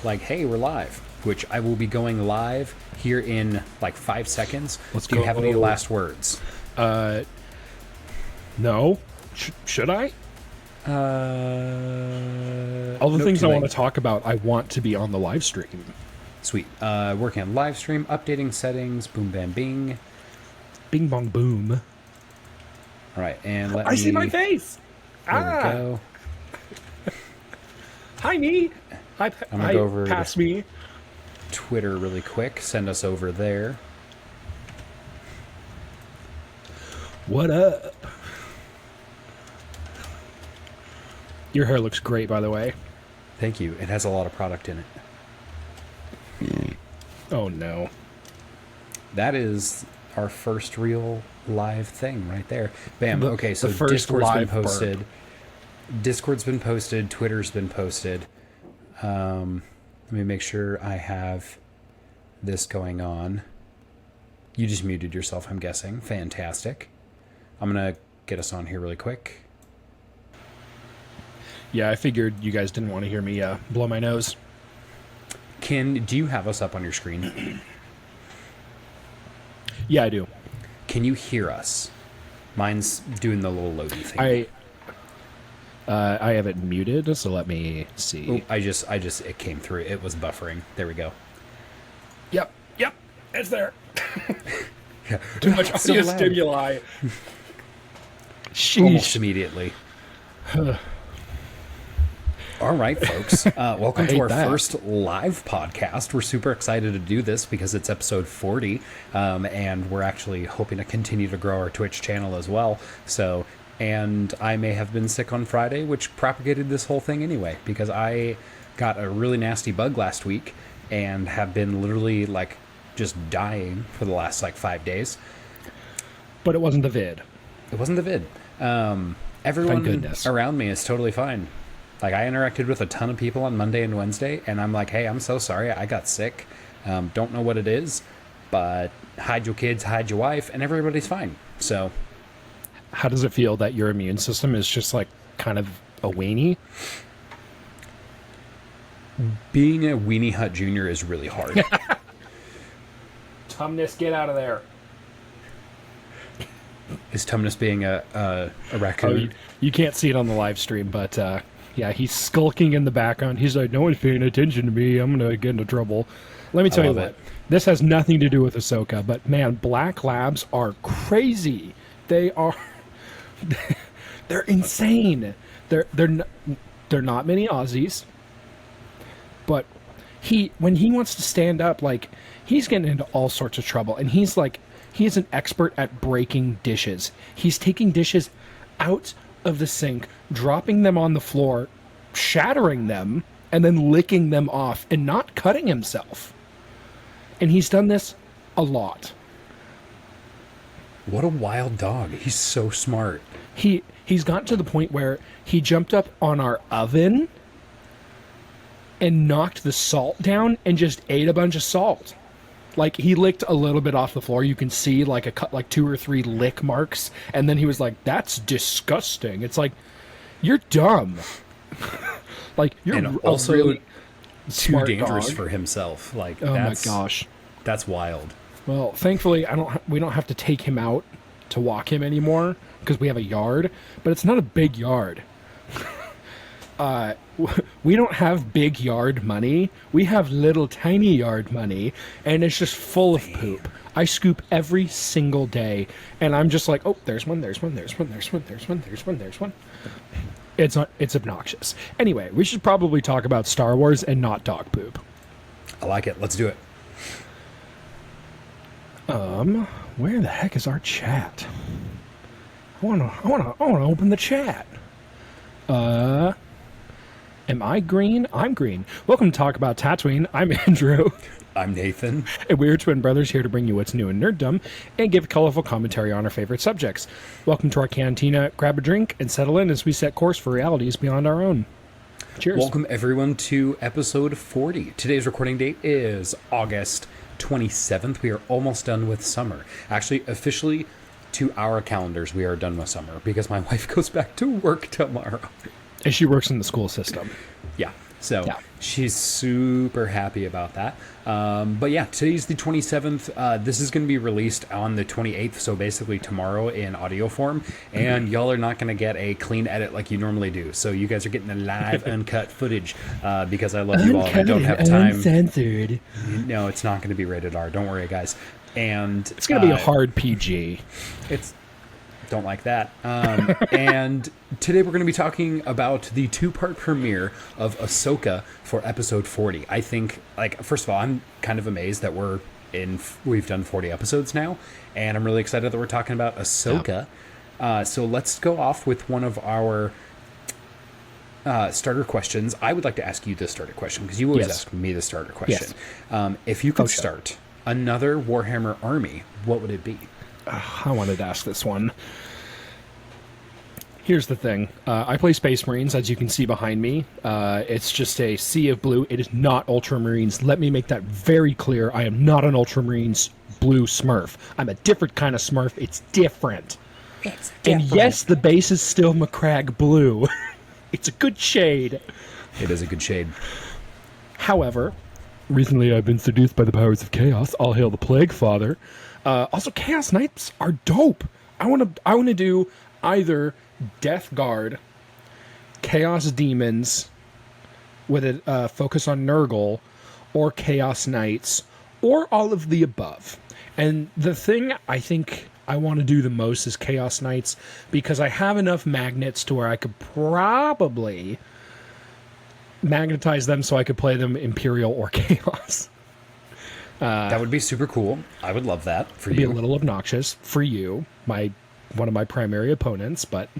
like, hey, we're live, which I will be going live here in like 5 seconds. Let's Do go. you have any last words? No. Should I? All the Nope, things too I late. want to talk about, I want to be on the live stream. Sweet. Working on live stream, updating settings, boom, bam, bing. Bing, bong, boom. All right, and let I me... see my face. There we go. Hi, me. Hi, I'm gonna go over past me. Twitter really quick. Send us over there. What up? Your hair looks great, by the way. Thank you. It has a lot of product in it. Oh, no. That is our first real live thing right there. Bam. Okay, so the first Discord's been live posted. burp. Discord's been posted. Twitter's been posted. Let me make sure I have this going on. You just muted yourself, I'm guessing. Fantastic. I'm going to get us on here really quick. Yeah, I figured you guys didn't want to hear me blow my nose. Do you have us up on your screen? Yeah, I do. Can you hear us? Mine's doing the little loading thing. I have it muted, so let me see. I just, it came through. It was buffering. There we go. Yep, it's there. Too much So audio loud. stimuli. Almost Sheesh. immediately. All right, folks. Welcome to hate our that. first live podcast. We're super excited to do this because it's episode 40, and we're actually hoping to continue to grow our Twitch channel as well. So, and I may have been sick on Friday, which propagated this whole thing anyway, because I got a really nasty bug last week and have been literally like just dying for the last like 5 days. But it wasn't the vid. It wasn't the vid. Everyone goodness. around me is totally fine. Like, I interacted with a ton of people on Monday and Wednesday, and I'm like, hey, I'm so sorry. I got sick. Don't know what it is, but hide your kids, hide your wife, and everybody's fine. So, How does it feel that your immune system is just like kind of a weenie? being a Weenie Hut Jr. is really hard. Tumnus, get out of there. Is Tumnus being a raccoon? You can't see it on the live stream, but yeah, he's skulking in the background. He's like, no one's paying attention to me. I'm going to get into trouble. Let me tell you love what. it. This has nothing to do with Ahsoka, but man, black labs are crazy. They are... they're insane. They're not many Aussies, but when he wants to stand up, like, he's getting into all sorts of trouble, and he's an expert at breaking dishes. He's taking dishes out of the sink, dropping them on the floor, shattering them, and then licking them off and not cutting himself. And he's done this a lot. What a wild dog. He's so smart. He's gotten to the point where he jumped up on our oven and knocked the salt down and just ate a bunch of salt. Like, he licked a little bit off the floor. You can see like 2 or 3 lick marks, and then he was like, "That's disgusting." It's like, you're dumb. Like, you're And also really too smart dangerous dog. for himself. Like, Oh my that's, gosh. that's wild. Well, thankfully, we don't have to take him out to walk him anymore because we have a yard, but it's not a big yard. We don't have big yard money. We have little tiny yard money, and it's just full of poop. I scoop every single day, and I'm just like, oh, there's one, there's one, there's one, there's one, there's one, there's one, there's one. It's obnoxious. Anyway, we should probably talk about Star Wars and not dog poop. I like it. Let's do it. Where the heck is our chat? I wanna open the chat. Am I green? I'm green. Welcome to Talk About Tatooine. I'm Andrew. I'm Nathan. And we're twin brothers here to bring you what's new in nerddom and give colorful commentary on our favorite subjects. Welcome to our cantina. Grab a drink and settle in as we set course for realities beyond our own. Cheers. Welcome, everyone, to episode 40. Today's recording date is August 27th. We are almost done with summer. Actually, officially, to our calendars, we are done with summer because my wife goes back to work tomorrow. And she works in the school system. Yeah. So Yeah. she's super happy about that. But yeah, today's the 27th. This is going to be released on the 28th, so basically tomorrow in audio form. And y'all are not going to get a clean edit like you normally do. So you guys are getting a live, uncut footage because I love you all and I don't have time. Uncensored. No, it's not going to be rated R. Don't worry, guys. And It's going to be a hard PG. It's don't like that. And today we're going to be talking about the 2-part premiere of Ahsoka for episode 40. I think, like, first of all, I'm kind of amazed that we've done 40 episodes now, and I'm really excited that we're talking about Ahsoka. Yeah. So let's go off with one of our starter questions. I would like to ask you the starter question because you always ask me the starter question. Yes. If you could start another Warhammer army, what would it be? I wanted to ask this one. Here's the thing. I play Space Marines, as you can see behind me. It's just a sea of blue. It is not Ultramarines. Let me make that very clear. I am not an Ultramarines blue Smurf. I'm a different kind of Smurf. It's different. It's different. And yes, the base is still McCrag blue. It's a good shade. It is a good shade. However, recently I've been seduced by the powers of chaos. All hail the Plague Father. Also, Chaos Knights are dope. I want to do either Death Guard, Chaos Demons with a focus on Nurgle, or Chaos Knights, or all of the above. And the thing I think I want to do the most is Chaos Knights because I have enough magnets to where I could probably magnetize them so I could play them Imperial or Chaos. That would be super cool. I would love that for you. Be a little obnoxious for you, one of my primary opponents, but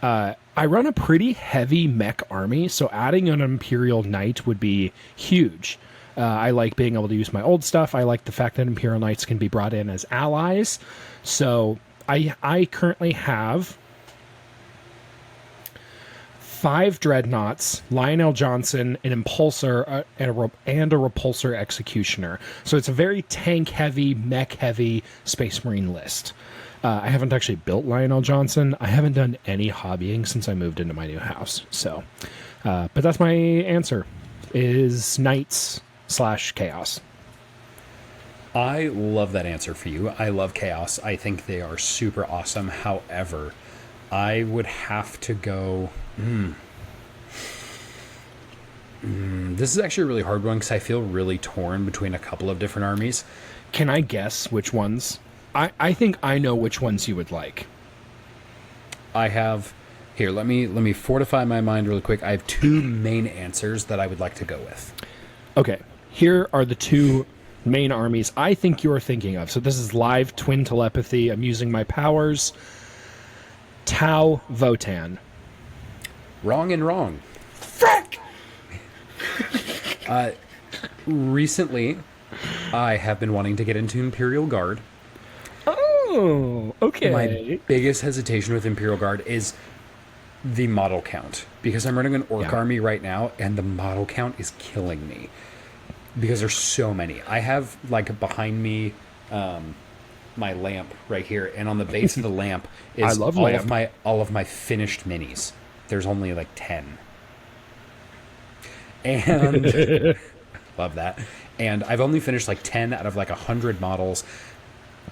I run a pretty heavy mech army, so adding an Imperial Knight would be huge. I like being able to use my old stuff. I like the fact that Imperial Knights can be brought in as allies. So I currently have 5 Dreadnoughts, Lionel Johnson, an Impulsor, and a Repulsor Executioner. So it's a very tank-heavy, mech-heavy Space Marine list. I haven't actually built Lionel Johnson. I haven't done any hobbying since I moved into my new house. So, but that's my answer, is Knights/Chaos. I love that answer for you. I love Chaos. I think they are super awesome. However, I would have to go... This is actually a really hard one because I feel really torn between a couple of different armies. Can I guess which ones? I think I know which ones you would like. I have... Here, let me fortify my mind really quick. I have 2 main answers that I would like to go with. Okay. Here are the 2 main armies I think you're thinking of. So this is live twin telepathy. I'm using my powers. Tau Votan. Wrong and wrong. Frick! Recently, I have been wanting to get into Imperial Guard. Oh, okay. My biggest hesitation with Imperial Guard is the model count. Because I'm running an Orc army right now, and the model count is killing me. Because there's so many. I have, like, behind me... my lamp right here, and on the base of the lamp is all of my finished minis. There's only like 10, and love that. And I've only finished like 10 out of like 100 models.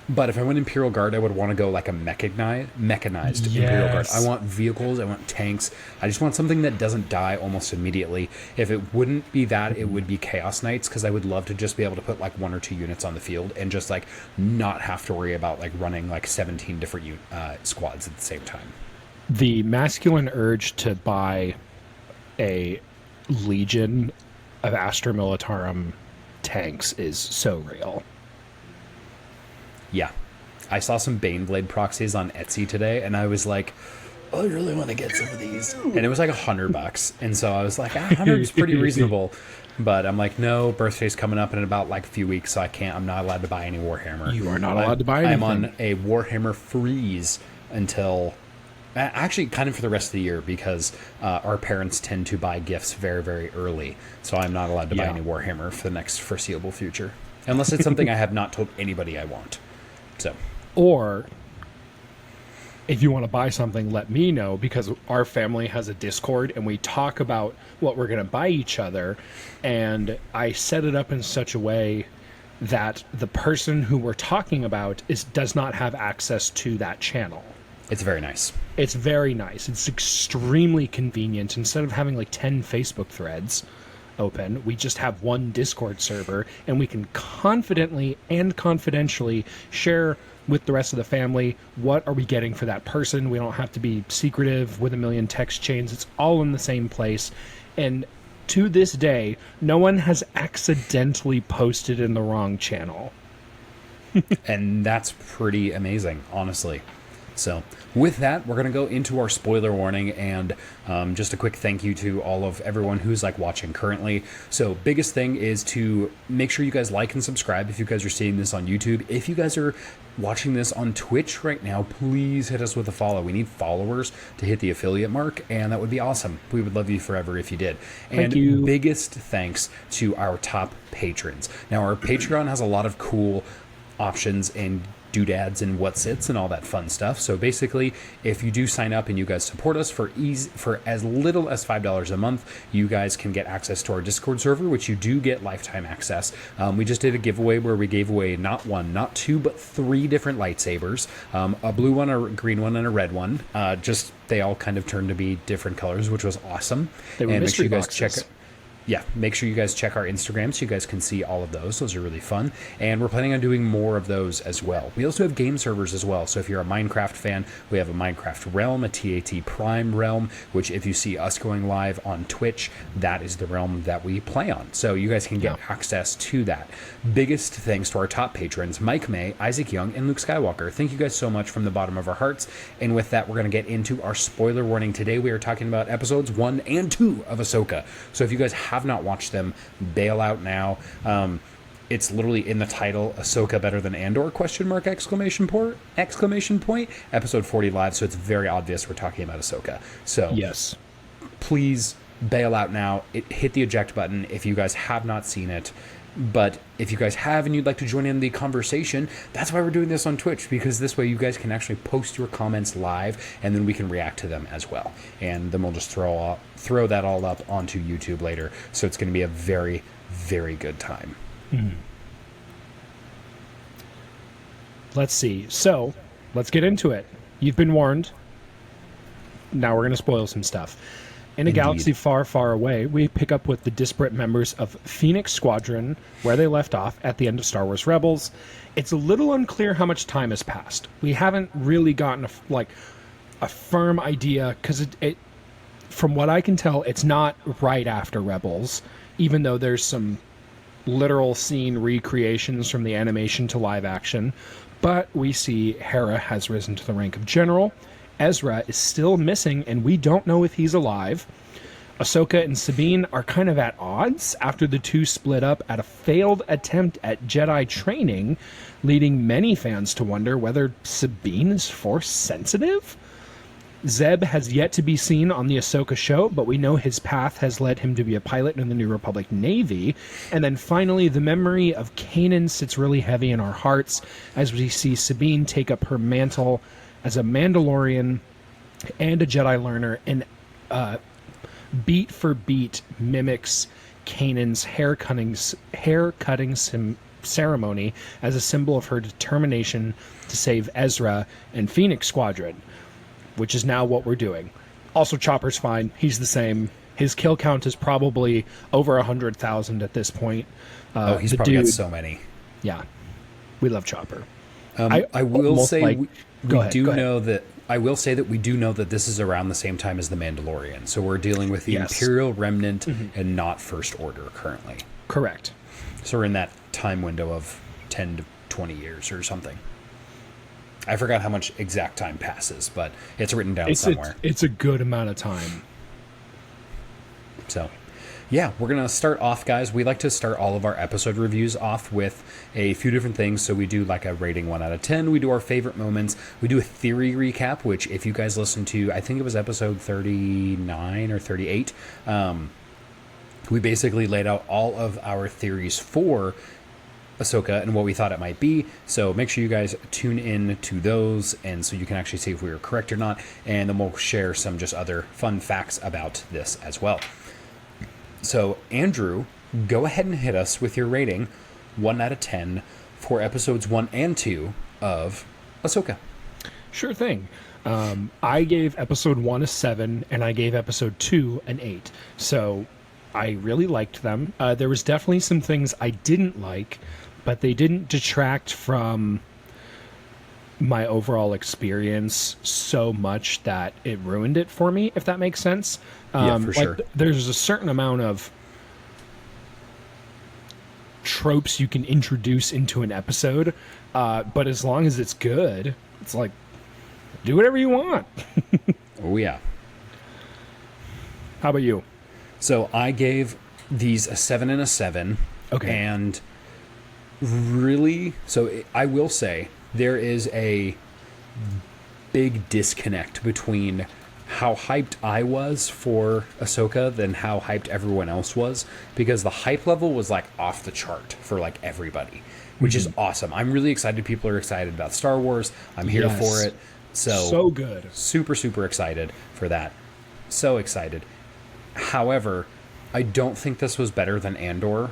But if I went Imperial Guard, I would want to go like a mechanized Imperial Guard. I want vehicles, I want tanks. I just want something that doesn't die almost immediately. If it wouldn't be that, it would be Chaos Knights, because I would love to just be able to put like 1 or 2 units on the field and just like not have to worry about like running like 17 different squads at the same time. The masculine urge to buy a legion of Astra Militarum tanks is so real. Yeah. I saw some Baneblade proxies on Etsy today, and I was like, oh, I really want to get some of these. And it was like $100. And so I was like, 100 is pretty reasonable. But I'm like, no, birthday's coming up in about like a few weeks, so I'm not allowed to buy any Warhammer. You are not allowed to buy anything. I'm on a Warhammer freeze until... Actually, kind of for the rest of the year, because our parents tend to buy gifts very, very early. So I'm not allowed to buy any Warhammer for the next foreseeable future. Unless it's something I have not told anybody I want. So, or if you want to buy something, let me know, because our family has a Discord and we talk about what we're going to buy each other. And I set it up in such a way that the person who we're talking about does not have access to that channel. It's very nice. It's very nice. It's extremely convenient. Instead of having like 10 Facebook threads open, we just have one Discord server, and we can confidently and confidentially share with the rest of the family what are we getting for that person. We don't have to be secretive with a million text chains. It's all in the same place. And to this day, no one has accidentally posted in the wrong channel. And that's pretty amazing, honestly. So with that, we're going to go into our spoiler warning, and just a quick thank you to all of everyone who's like watching currently. So biggest thing is to make sure you guys like and subscribe if you guys are seeing this on YouTube. If you guys are watching this on Twitch right now, please hit us with a follow. We need followers to hit the affiliate mark, and that would be awesome. We would love you forever if you did. And Thank you. Biggest thanks to our top patrons. Now, our Patreon has a lot of cool options and doodads and what sits and all that fun stuff. So basically, if you do sign up and you guys support us for as little as $5 a month, you guys can get access to our Discord server, which you do get lifetime access. We just did a giveaway where we gave away not one, not two, but 3 different lightsabers, a blue one, a green one, and a red one. Just they all kind of turned to be different colors, which was awesome. They were and make sure you guys mystery boxes. make sure you guys check our Instagram so you guys can see all of those. Those are really fun. And we're planning on doing more of those as well. We also have game servers as well. So if you're a Minecraft fan, we have a Minecraft realm, a TAT Prime realm, which if you see us going live on Twitch, that is the realm that we play on. So you guys can get access to that. Biggest thanks to our top patrons, Mike May, Isaac Young, and Luke Skywalker. Thank you guys so much from the bottom of our hearts. And with that, we're going to get into our spoiler warning. Today we are talking about episodes 1 and 2 of Ahsoka. So if you guys have not watched them, bail out now. It's literally in the title, Ahsoka better than Andor, exclamation point, episode 40 live, so it's very obvious we're talking about Ahsoka. So Yes. please bail out now. Hit the eject button if you guys have not seen it. But if you guys have and you'd like to join in the conversation, that's why we're doing this on Twitch, because this way you guys can actually post your comments live, and then we can react to them as well. And then we'll just throw that all up onto YouTube later. So it's going to be a very, very good time. Let's see. So, let's get into it. You've been warned. Now we're going to spoil some stuff. In a galaxy far, far away, we pick up with the disparate members of Phoenix Squadron, where they left off at the end of Star Wars Rebels. It's a little unclear how much time has passed. We haven't really gotten a firm idea, because from what I can tell, it's not right after Rebels, even though there's some literal scene recreations from the animation to live action. But we see Hera has risen to the rank of general. Ezra is still missing, and we don't know if he's alive. Ahsoka and Sabine are kind of at odds after the two split up at a failed attempt at Jedi training, leading many fans to wonder whether Sabine is Force sensitive. Zeb has yet to be seen on the Ahsoka show, but we know his path has led him to be a pilot in the New Republic Navy. And then finally, the memory of Kanan sits really heavy in our hearts as we see Sabine take up her mantle as a Mandalorian and a Jedi learner, and beat for beat mimics Kanan's hair cutting ceremony as a symbol of her determination to save Ezra and Phoenix Squadron, which is now what we're doing. Also, Chopper's fine. He's the same. His kill count is probably over 100,000 at this point. He's probably got so many. Yeah. We love Chopper. I will say we do know that this is around the same time as The Mandalorian. So we're dealing with the Imperial Remnant and not First Order currently. Correct. So we're in that time window of 10 to 20 years or something. I forgot how much exact time passes, but it's written down somewhere. It's a good amount of time. So, yeah, we're going to start off, guys. We like to start all of our episode reviews off with a few different things. So we do like a rating 1 out of 10. We do our favorite moments. We do a theory recap, which if you guys listen to, I think it was episode 39 or 38, we basically laid out all of our theories for Ahsoka and what we thought it might be. So make sure you guys tune in to those, and so you can actually see if we were correct or not. And then we'll share some just other fun facts about this as well. So Andrew, go ahead and hit us with your rating, 1 out of 10, for episodes 1 and 2 of Ahsoka. Sure thing. I gave episode 1 a 7, and I gave episode 2 an 8. So I really liked them. There was definitely some things I didn't like, but they didn't detract from my overall experience so much that it ruined it for me, if that makes sense. Yeah, for sure. There's a certain amount of tropes you can introduce into an episode, but as long as it's good, it's like, do whatever you want. Oh, yeah. How about you? So I gave these a 7 and a 7. Okay. And really, I will say there is a big disconnect between how hyped I was for Ahsoka than how hyped everyone else was, because the hype level was like off the chart for like everybody, which is awesome. I'm really excited. People are excited about Star Wars. I'm here for it. So good. Super, super excited for that. So excited. However, I don't think this was better than Andor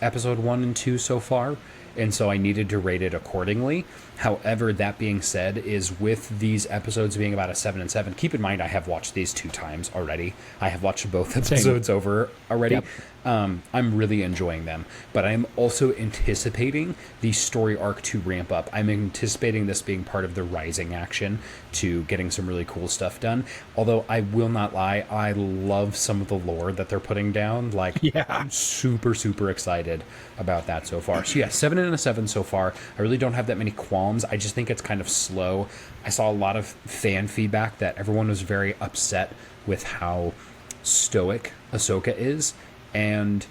episode 1 and 2 so far, and so I needed to rate it accordingly. However, that being said, is with these episodes being about a 7 and 7, keep in mind I have watched these 2 times already. I have watched both episodes over already. Yep. I'm really enjoying them, but I'm also anticipating the story arc to ramp up. I'm anticipating this being part of the rising action to getting some really cool stuff done. Although I will not lie, I love some of the lore that they're putting down. Like, Yeah. I'm super, super excited about that so far. So yeah, 7 and a 7 so far. I really don't have that many qualms. I just think it's kind of slow. I saw a lot of fan feedback that everyone was very upset with how stoic Ahsoka is. And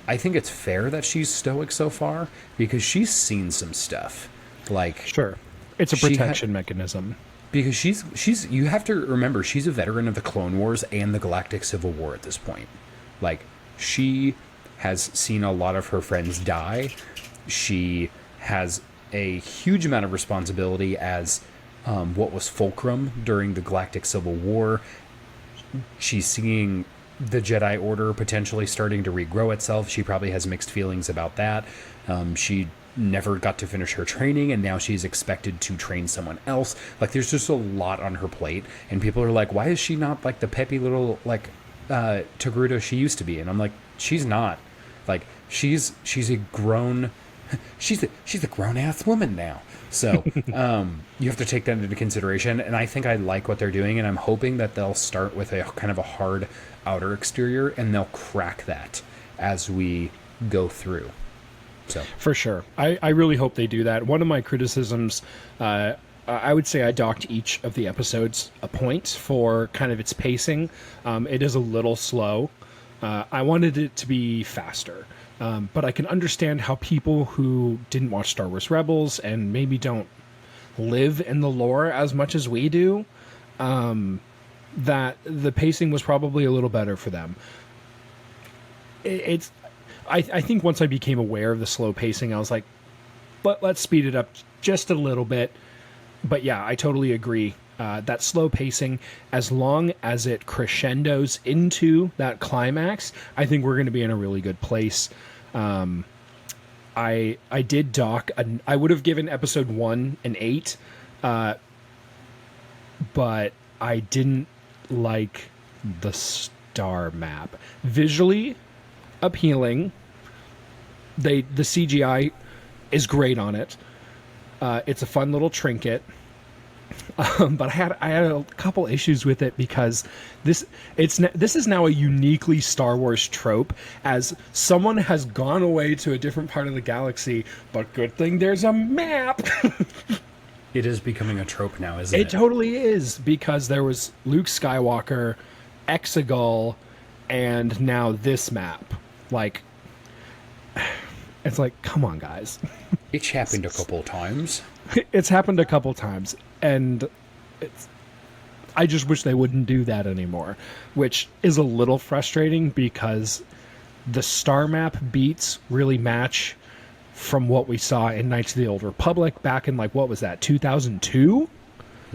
I think it's fair that she's stoic so far, because she's seen some stuff. Like, Sure. It's a protection mechanism. because she's you have to remember, she's a veteran of the Clone Wars and the Galactic Civil War at this point. Like, she has seen a lot of her friends die. She has a huge amount of responsibility as what was Fulcrum during the Galactic Civil War. She's seeing the Jedi Order potentially starting to regrow itself. She probably has mixed feelings about that. She never got to finish her training, and now she's expected to train someone else. Like, there's just a lot on her plate, and people are like, why is she not like the peppy little like Togruta she used to be? And I'm like, she's not. Like, she's a grown she's a grown ass woman now. So you have to take that into consideration, and I think I like what they're doing, and I'm hoping that they'll start with a kind of a hard outer exterior, and they'll crack that as we go through. So For sure. I really hope they do that. One of my criticisms, I would say I docked each of the episodes a point for kind of its pacing. It is a little slow. I wanted it to be faster. But I can understand how people who didn't watch Star Wars Rebels and maybe don't live in the lore as much as we do, that the pacing was probably a little better for them. I think once I became aware of the slow pacing, I was like, let's speed it up just a little bit. But yeah, I totally agree. That slow pacing, as long as it crescendos into that climax, I think we're going to be in a really good place. I did dock. I would have given episode 1 an 8, but I didn't like the star map. Visually appealing. The CGI is great on it. It's a fun little trinket. But I had a couple issues with it, because this is now a uniquely Star Wars trope, as someone has gone away to a different part of the galaxy, but good thing there's a map. it is becoming a trope now, isn't it? It totally is, because there was Luke Skywalker, Exegol, and now this map. Like, it's like, come on, guys. It's happened a couple times. It's happened a couple times, and I just wish they wouldn't do that anymore, which is a little frustrating, because the star map beats really match from what we saw in Knights of the Old Republic back in, like, what was that, 2002?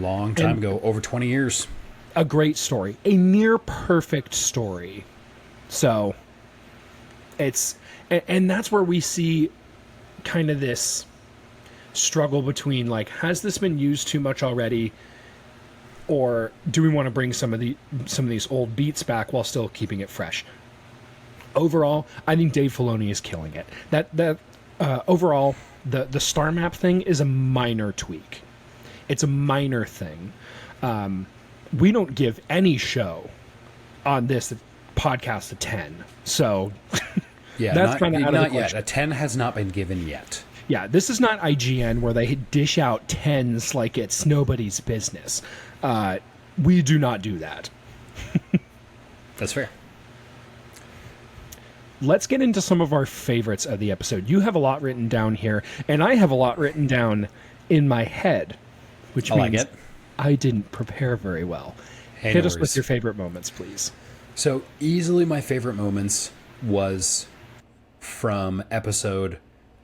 Long time ago, over 20 years. A great story, a near perfect story. So it's, and that's where we see kind of this struggle between, like, has this been used too much already, or do we want to bring some of these old beats back while still keeping it fresh? Overall, I think Dave Filoni is killing it. Overall, the star map thing is a minor tweak. It's a minor thing. We don't give any show on this podcast a 10. So yeah, that's kind of out of the not yet. question. A 10 has not been given yet. Yeah, this is not IGN where they dish out 10s like it's nobody's business. We do not do that. That's fair. Let's get into some of our favorites of the episode. You have a lot written down here, and I have a lot written down in my head, which means I didn't prepare very well. Hey, Hit no us worries. with your favorite moments, please. So easily my favorite moments was from episode...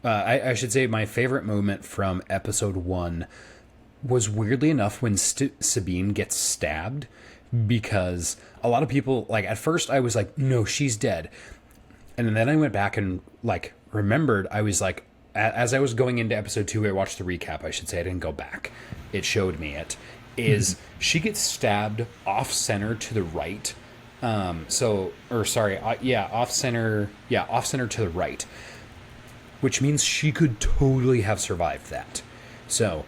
I should say my favorite moment from episode 1 was, weirdly enough, when Sabine gets stabbed, because a lot of people, like, at first I was like, no, she's dead. And then I went back and, like, remembered, I was like, as I was going into episode 2, I watched the recap, I should say, I didn't go back. It showed me it. She gets stabbed off center to the right. Off center to the right, which means she could totally have survived that. So,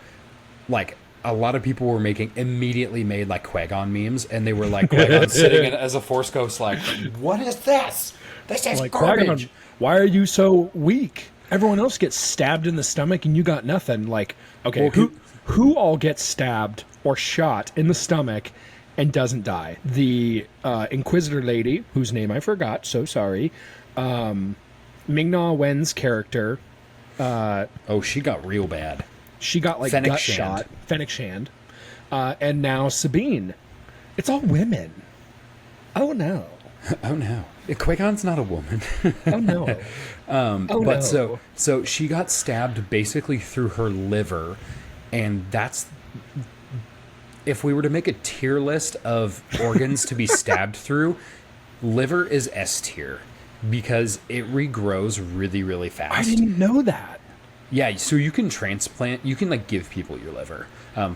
like, a lot of people were immediately made, like, Qui-Gon memes, and they were like, Qui-Gon sitting as a Force ghost, like, what is this? This is like, garbage. Qui-Gon, why are you so weak? Everyone else gets stabbed in the stomach and you got nothing. Like, okay, well, who all gets stabbed or shot in the stomach and doesn't die? The Inquisitor lady, whose name I forgot, so sorry. Ming-Na Wen's character. She got real bad. She got, like, Fennec gut Shand. shot. Fennec Shand. And now Sabine. It's all women. Oh, no. Oh, no. Qui-Gon's not a woman. Oh, no. No. So she got stabbed basically through her liver, and that's... If we were to make a tier list of organs to be stabbed through, liver is S tier, because it regrows really, really fast. I didn't know that. Yeah, so you can transplant, you can, like, give people your liver,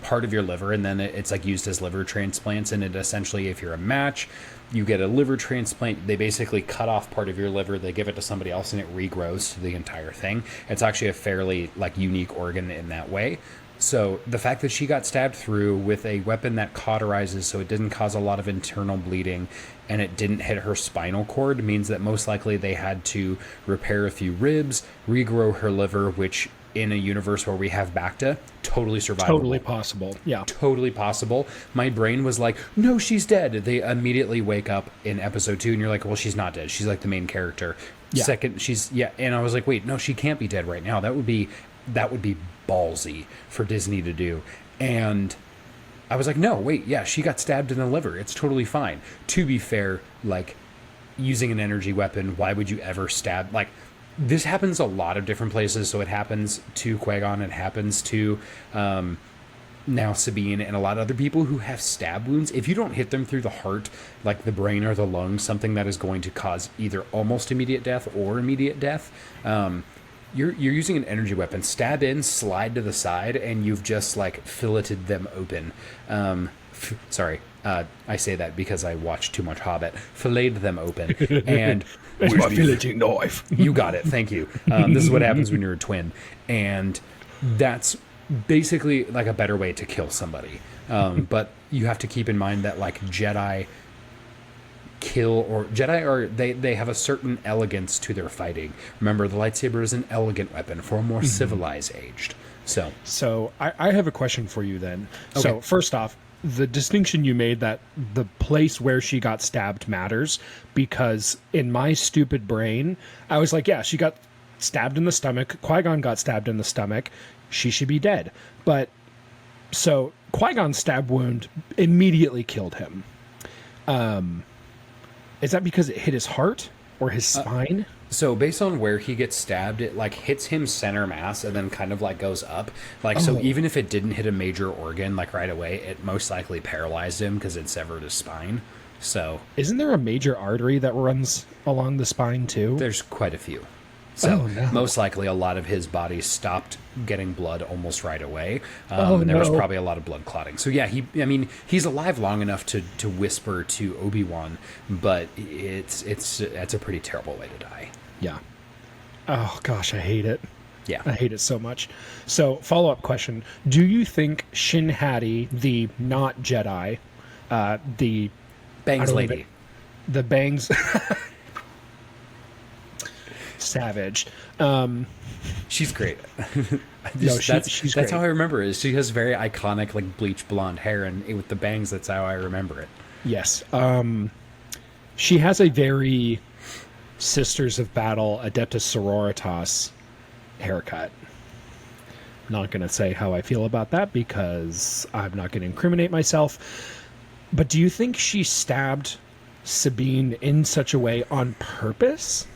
part of your liver, and then it's, like, used as liver transplants, and it essentially, if you're a match, you get a liver transplant. They basically cut off part of your liver, they give it to somebody else, and it regrows to the entire thing. It's actually a fairly, like, unique organ in that way. So the fact that she got stabbed through with a weapon that cauterizes so it didn't cause a lot of internal bleeding, and it didn't hit her spinal cord, means that most likely they had to repair a few ribs, regrow her liver, which in a universe where we have Bacta, totally survivable. Totally possible. Yeah. Totally possible. My brain was like, no, she's dead. They immediately wake up in episode 2 and you're like, well, she's not dead. She's like the main character. Yeah. And I was like, wait, no, she can't be dead right now. That would be ballsy for Disney to do. And I was like, no, wait, yeah, she got stabbed in the liver. It's totally fine. To be fair, like, using an energy weapon, why would you ever stab? Like, this happens a lot of different places. So it happens to Qui-Gon, it happens to now Sabine, and a lot of other people who have stab wounds. If you don't hit them through the heart, like the brain or the lungs, something that is going to cause either almost immediate death or immediate death, you're using an energy weapon. Stab in, slide to the side, and you've just, like, filleted them open. Sorry, I say that because I watched too much Hobbit. Filleted them open, and it's my filleting knife. You got it. Thank you. This is what happens when you're a twin, and that's basically, like, a better way to kill somebody. But you have to keep in mind that, like, Jedi they have a certain elegance to their fighting. Remember, the lightsaber is an elegant weapon for a more civilized aged. So I have a question for you then. Okay. So first off, the distinction you made that the place where she got stabbed matters, because in my stupid brain, I was like, yeah, she got stabbed in the stomach. Qui-Gon got stabbed in the stomach. She should be dead. But so Qui-Gon's stab wound immediately killed him. Is that because it hit his heart or his spine? So based on where he gets stabbed, it like hits him center mass and then kind of like goes up. Like so, Oh, even if it didn't hit a major organ like right away, it most likely paralyzed him because it severed his spine. So isn't there a major artery that runs along the spine too? there's quite a few. Oh So no. most likely, a lot of his body stopped getting blood almost right away, Oh and there was no. probably a lot of blood clotting. So yeah, I mean, he's alive long enough to whisper to Obi-Wan, but it's a pretty terrible way to die. Yeah. Oh gosh, I hate it. Yeah, I hate it so much. So, follow-up question: do you think Shin Hati, the not Jedi, the Bangs don't lady. even- the bangs, savage? She's great. She's that's great. how I remember it. She has very iconic like bleach blonde hair, and with the bangs, that's how I remember it. Yes. She has a very Sisters of Battle Adeptus Sororitas haircut. Not going to say how I feel about that because I'm not going to incriminate myself. But do you think she stabbed Sabine in such a way on purpose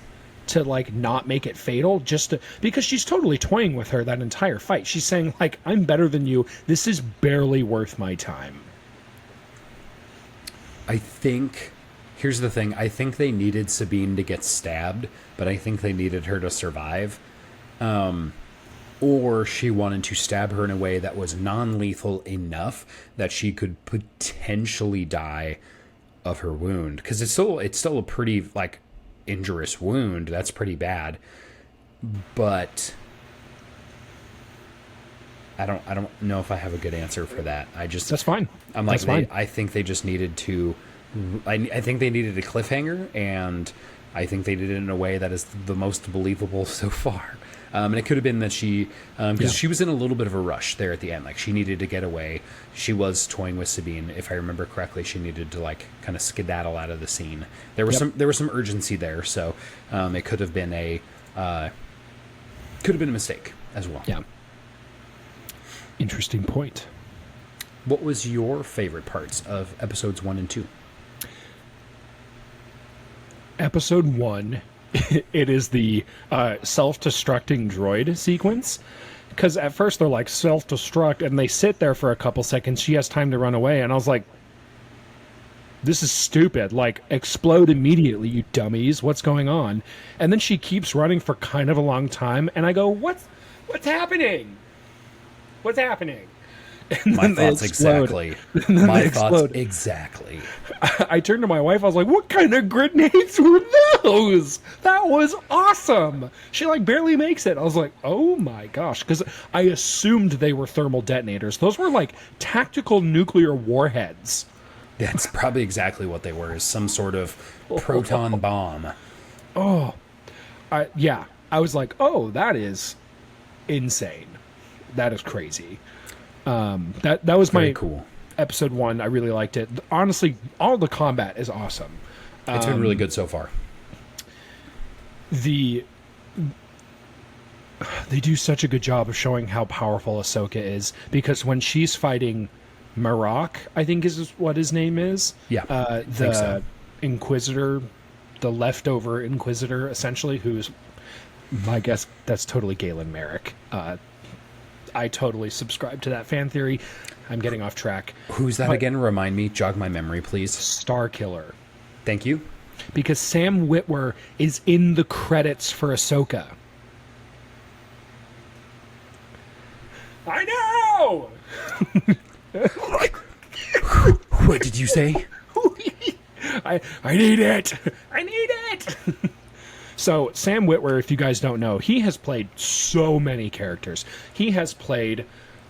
to like not make it fatal, just to, because she's totally toying with her that entire fight? She's saying like, I'm better than you. This is barely worth my time. I think here's the thing. I think they needed Sabine to get stabbed, but I think they needed her to survive. Or she wanted to stab her in a way that was non-lethal enough that she could potentially die of her wound, because it's still a pretty like injurious wound. That's pretty bad. But I don't know if I have a good answer for that. That's fine. I'm like, That's fine. I think they just needed to. I think they needed a cliffhanger, and I think they did it in a way that is the most believable so far. And it could have been that she, because she was in a little bit of a rush there at the end. Like she needed to get away. She was toying with Sabine, if I remember correctly. She needed to like kind of skedaddle out of the scene. There was some urgency there, so it could have been a mistake as well. Yeah. Interesting point. What was your favorite parts of episodes 1 and 2? Episode 1, it is the self-destructing droid sequence. Because at first they're like, self-destruct, and they sit there for a couple seconds. She has time to run away, and I was like, this is stupid. Like, explode immediately, you dummies. What's going on? And then she keeps running for kind of a long time, and I go, what's happening? What's happening? And My then they thoughts explode. exactly. And then My they thoughts explode. exactly. I turned to my wife. I was like, what kind of grenades were those? That was awesome. She like barely makes it. I was like, oh my gosh. Because I assumed they were thermal detonators. Those were like tactical nuclear warheads. That's probably exactly what they were, is some sort of proton bomb. Yeah. I was like, oh, that is insane. That is crazy. That was Very my cool. episode 1. I really liked it. Honestly, all the combat is awesome. It's been really good so far. They do such a good job of showing how powerful Ahsoka is, because when she's fighting Marok, I think is what his name is. Yeah, I think The so. Inquisitor, the leftover Inquisitor, essentially, who's, my guess, that's totally Galen Merrick. I totally subscribe to that fan theory. I'm getting off track. Who's that but- again? Remind me. Jog my memory, please. Star Killer. Thank you. Because Sam Witwer is in the credits for Ahsoka. I know! What did you say? I need it! I need it! So, Sam Witwer, if you guys don't know, he has played so many characters. He has played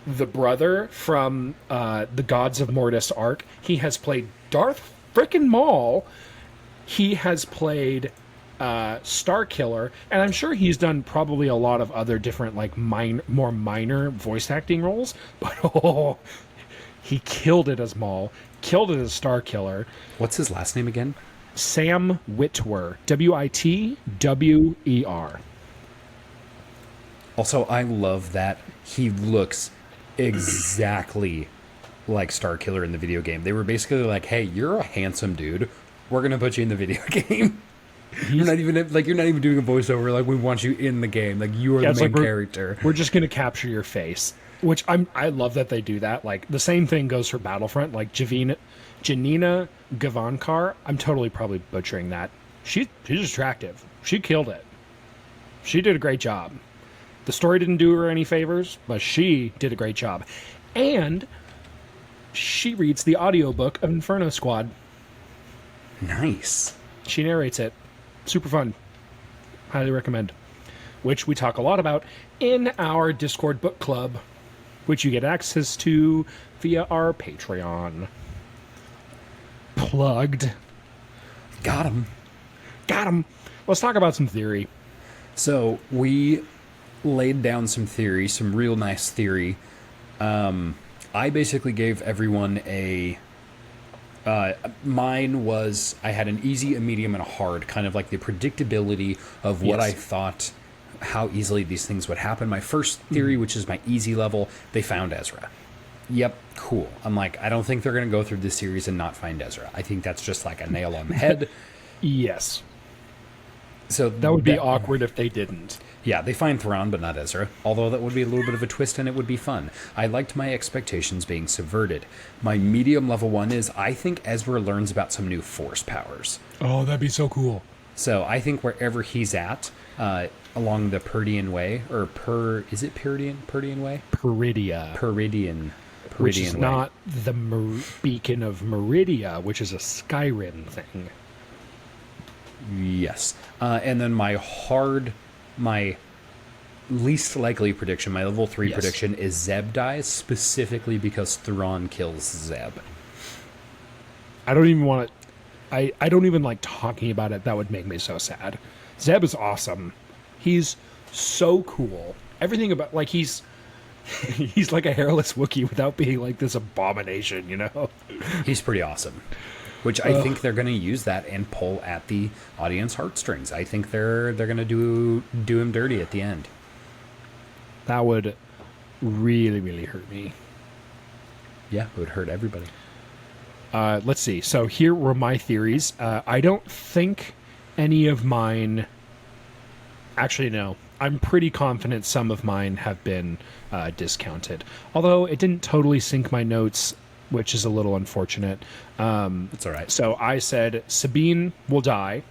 the brother from the Gods of Mortis arc. He has played Darth frickin' Maul. He has played Star Killer, and I'm sure he's done probably a lot of other different, like, more minor voice acting roles. But he killed it as Maul, killed it as Star Killer. What's his last name again? Sam Witwer, Witwer. Also, I love that he looks exactly like Starkiller in the video game. They were basically like, hey, you're a handsome dude. We're going to put you in the video game. You're not even doing a voiceover. Like, we want you in the game. Like, you are the main character. We're just gonna capture your face, which I love that they do that. Like, the same thing goes for Battlefront. Like, Janina Gavankar. I'm totally probably butchering that. She's attractive. She killed it. She did a great job. The story didn't do her any favors, but she did a great job. And she reads the audiobook of Inferno Squad. Nice. She narrates it. Super fun. Highly recommend. Which we talk a lot about in our Discord book club, which you get access to via our Patreon. Plugged. Got him. Let's talk about some theory. So we laid down some theory, some real nice theory. I basically gave everyone mine was, I had an easy, a medium, and a hard, kind of like the predictability of what I thought, how easily these things would happen. My first theory, which is my easy level, they found Ezra. Yep, cool. I'm like, I don't think they're going to go through this series and not find Ezra. I think that's just like a nail on the head. Yes. So that would be awkward if they didn't. Yeah, they find Thrawn, but not Ezra. Although that would be a little bit of a twist and it would be fun. I liked my expectations being subverted. My medium level one is, I think Ezra learns about some new Force powers. Oh, that'd be so cool. So I think wherever he's at, along the Peridian Way, is it Peridian Way? Peridian which is Way. not the beacon of Meridia, which is a Skyrim thing. Yes. And then my least likely prediction, my level 3 prediction, is Zeb dies, specifically because Thrawn kills Zeb. I don't even want to... I don't even like talking about it. That would make me so sad. Zeb is awesome. He's so cool. Everything about... Like, he's like a hairless Wookiee without being like this abomination, you know? He's pretty awesome. Which I think they're going to use that and pull at the audience heartstrings. I think they're going to do him dirty at the end. That would really, really hurt me. Yeah, it would hurt everybody. Let's see. So here were my theories. I don't think any of mine... Actually, no. I'm pretty confident some of mine have been discounted. Although it didn't totally sync my notes, which is a little unfortunate. It's all right. So I said Sabine will die.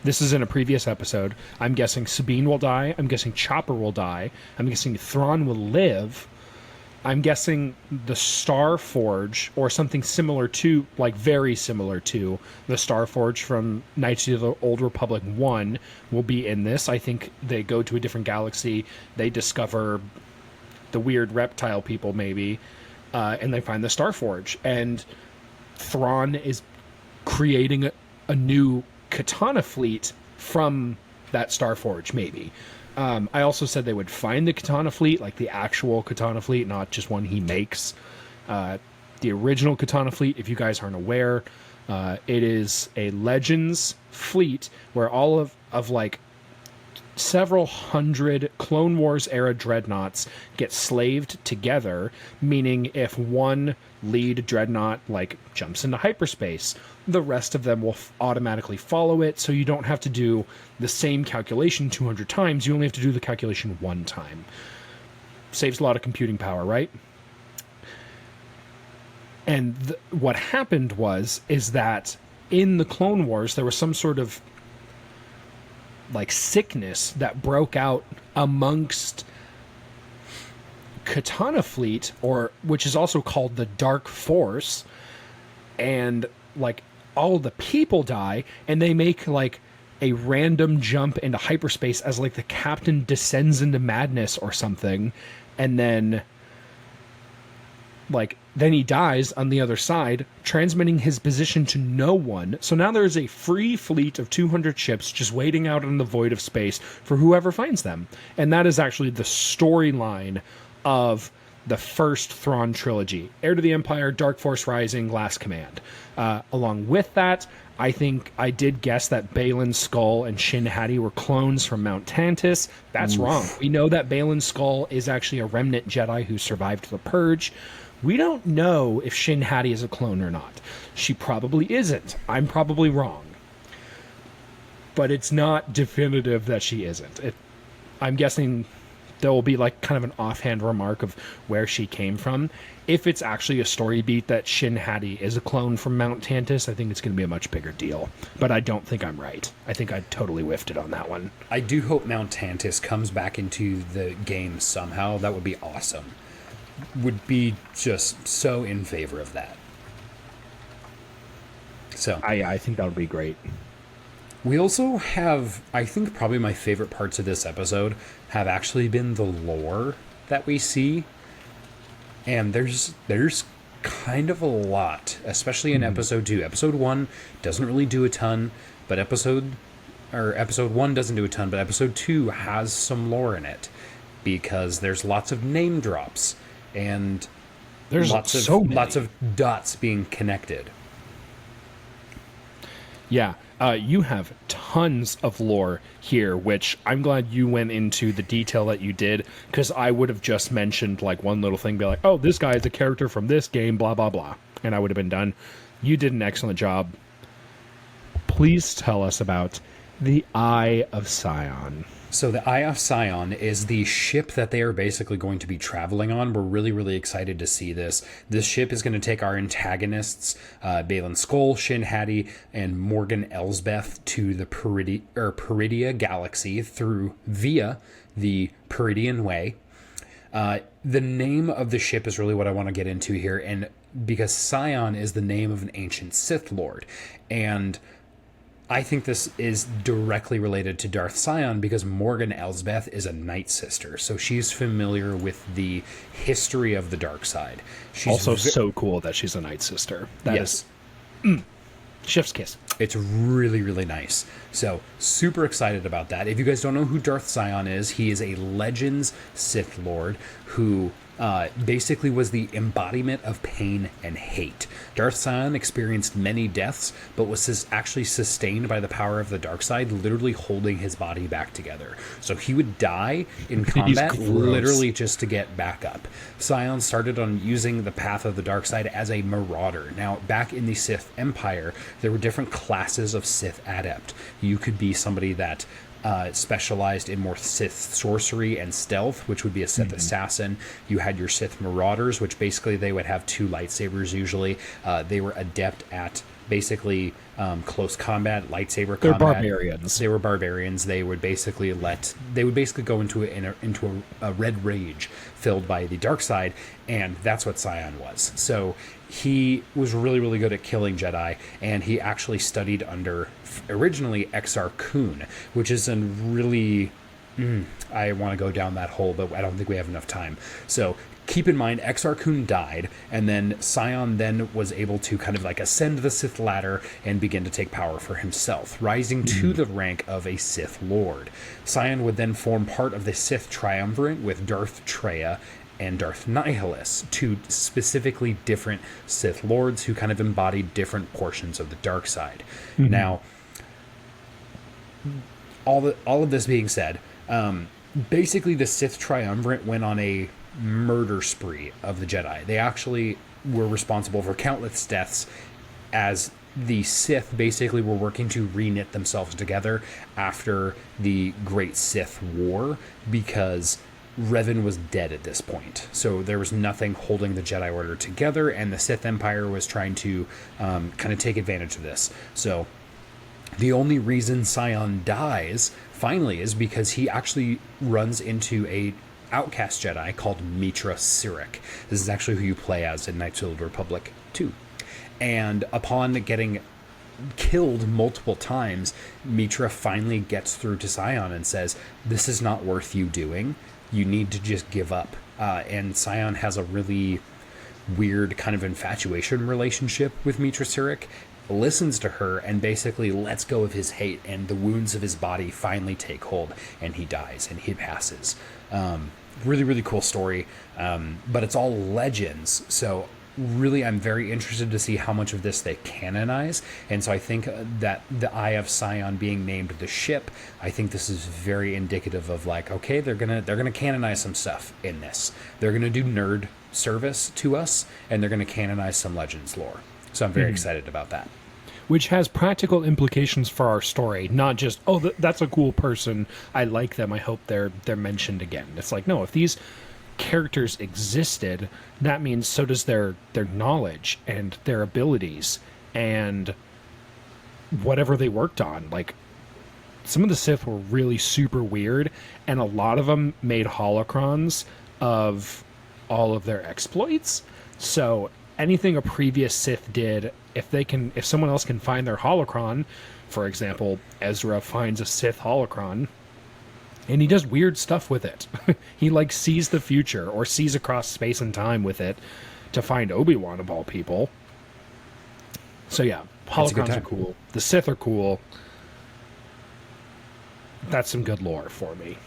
This is in a previous episode. I'm guessing Sabine will die. I'm guessing Chopper will die. I'm guessing Thrawn will live. I'm guessing the Star Forge, or something similar to, like very similar to, the Star Forge from Knights of the Old Republic 1 will be in this. I think they go to a different galaxy. They discover the weird reptile people, maybe. And they find the Star Forge, and Thrawn is creating a new katana fleet from that Star Forge, maybe. I also said they would find the katana fleet, like the actual katana fleet, not just one he makes. The original katana fleet, if you guys aren't aware, it is a Legends fleet where all of like several hundred Clone Wars era dreadnoughts get slaved together, meaning if one lead dreadnought like jumps into hyperspace, the rest of them will automatically follow it, so you don't have to do the same calculation 200 times. You only have to do the calculation one time. Saves a lot of computing power, right? And what happened is that in the Clone Wars there was some sort of like sickness that broke out amongst Katana Fleet, or which is also called the Dark Force, and like all the people die, and they make like a random jump into hyperspace as like the captain descends into madness or something, and then he dies on the other side, transmitting his position to no one. So now there is a free fleet of 200 ships just waiting out in the void of space for whoever finds them. And that is actually the storyline of the first Thrawn trilogy. Heir to the Empire, Dark Force Rising, Last Command. Along with that, I think I did guess that Balin's skull and Shin Hati were clones from Mount Tantus. That's wrong. We know that Balin's skull is actually a remnant Jedi who survived the Purge. We don't know if Shin Hati is a clone or not. She probably isn't. I'm probably wrong. but it's not definitive that she isn't. I'm guessing there will be like kind of an offhand remark of where she came from. If it's actually a story beat that Shin Hati is a clone from Mount Tantus, I think it's going to be a much bigger deal. But I don't think I'm right. I think I totally whiffed it on that one. I do hope Mount Tantus comes back into the game somehow. That would be awesome. Would be just so in favor of that. So I think that would be great. we also have, I think probably my favorite parts of this episode have actually been the lore that we see. And there's kind of a lot, especially in episode 2. Episode 1 doesn't really do a ton, but episode 1 doesn't do a ton, but episode 2 has some lore in it because there's lots of name drops and There's lots of dots being connected. Yeah, you have tons of lore here, which I'm glad you went into the detail that you did, because I would have just mentioned like one little thing, be like, oh, this guy is a character from this game, blah, blah, blah. And I would have been done. You did an excellent job. Please tell us about the Eye of Sion. So the Eye of Sion is the ship that they are basically going to be traveling on. We're really, really excited to see this. This ship is going to take our antagonists, Balin Skoll, Shin Hati, and Morgan Elsbeth to the Peridia galaxy via the Peridian Way. The name of the ship is really what I want to get into here, and because Sion is the name of an ancient Sith Lord, and I think this is directly related to Darth Sion because Morgan Elsbeth is a Night Sister, so she's familiar with the history of the dark side. She's also so cool that she's a Night Sister. That is chef's kiss. It's really, really nice. So, super excited about that. If you guys don't know who Darth Sion is, he is a Legends Sith Lord who basically was the embodiment of pain and hate. Darth Sion experienced many deaths, but was actually sustained by the power of the dark side, literally holding his body back together. So he would die in combat literally just to get back up. Sion started on using the path of the dark side as a marauder. Now, back in the Sith Empire, there were different classes of Sith adept. You could be somebody that specialized in more Sith sorcery and stealth, which would be a Sith assassin. You had your Sith marauders, which basically they would have 2 lightsabers usually. They were adept at basically close combat, lightsaber combat. They're barbarians. They were barbarians. They would basically go into a red rage filled by the dark side, and that's what Sion was. So he was really, really good at killing Jedi, and he actually studied under originally Exar Kun, which is a really I want to go down that hole, but I don't think we have enough time. So keep in mind, Exar Kun died, and then Sion then was able to kind of like ascend the Sith ladder and begin to take power for himself, rising to the rank of a Sith Lord. Sion would then form part of the Sith Triumvirate with Darth Traya and Darth Nihilus, 2 specifically different Sith Lords who kind of embodied different portions of the dark side. Now, all of this being said, basically the Sith Triumvirate went on a murder spree of the Jedi. They actually were responsible for countless deaths, as the Sith basically were working to reknit themselves together after the Great Sith War, because Revan was dead at this point. So there was nothing holding the Jedi Order together, and the Sith Empire was trying to kind of take advantage of this. So the only reason Sion dies finally is because he actually runs into a outcast Jedi called Mitra Sirik. This is actually who you play as in Knights of the Old Republic 2. And upon getting killed multiple times, Mitra finally gets through to Sion and says, this is not worth you doing. You need to just give up. And Sion has a really weird kind of infatuation relationship with Mitra Sirik, listens to her, and basically lets go of his hate, and the wounds of his body finally take hold, and he dies, and he passes. Really, really cool story, but it's all legends, so really I'm very interested to see how much of this they canonize. And so I think that the Eye of Sion being named the ship, I think this is very indicative of like, okay, they're gonna canonize some stuff in this. They're gonna do nerd service to us, and they're gonna canonize some legends lore. So I'm very excited about that. which has practical implications for our story, not just, oh, that's a cool person, I like them, I hope they're mentioned again. It's like, no, if these characters existed, that means so does their knowledge and their abilities and whatever they worked on. Like, some of the Sith were really super weird, and a lot of them made holocrons of all of their exploits. So anything a previous Sith did, if someone else can find their holocron, for example, Ezra finds a Sith holocron, and he does weird stuff with it. He like sees the future or sees across space and time with it to find Obi-Wan of all people. So yeah, holocrons are cool. The Sith are cool. That's some good lore for me.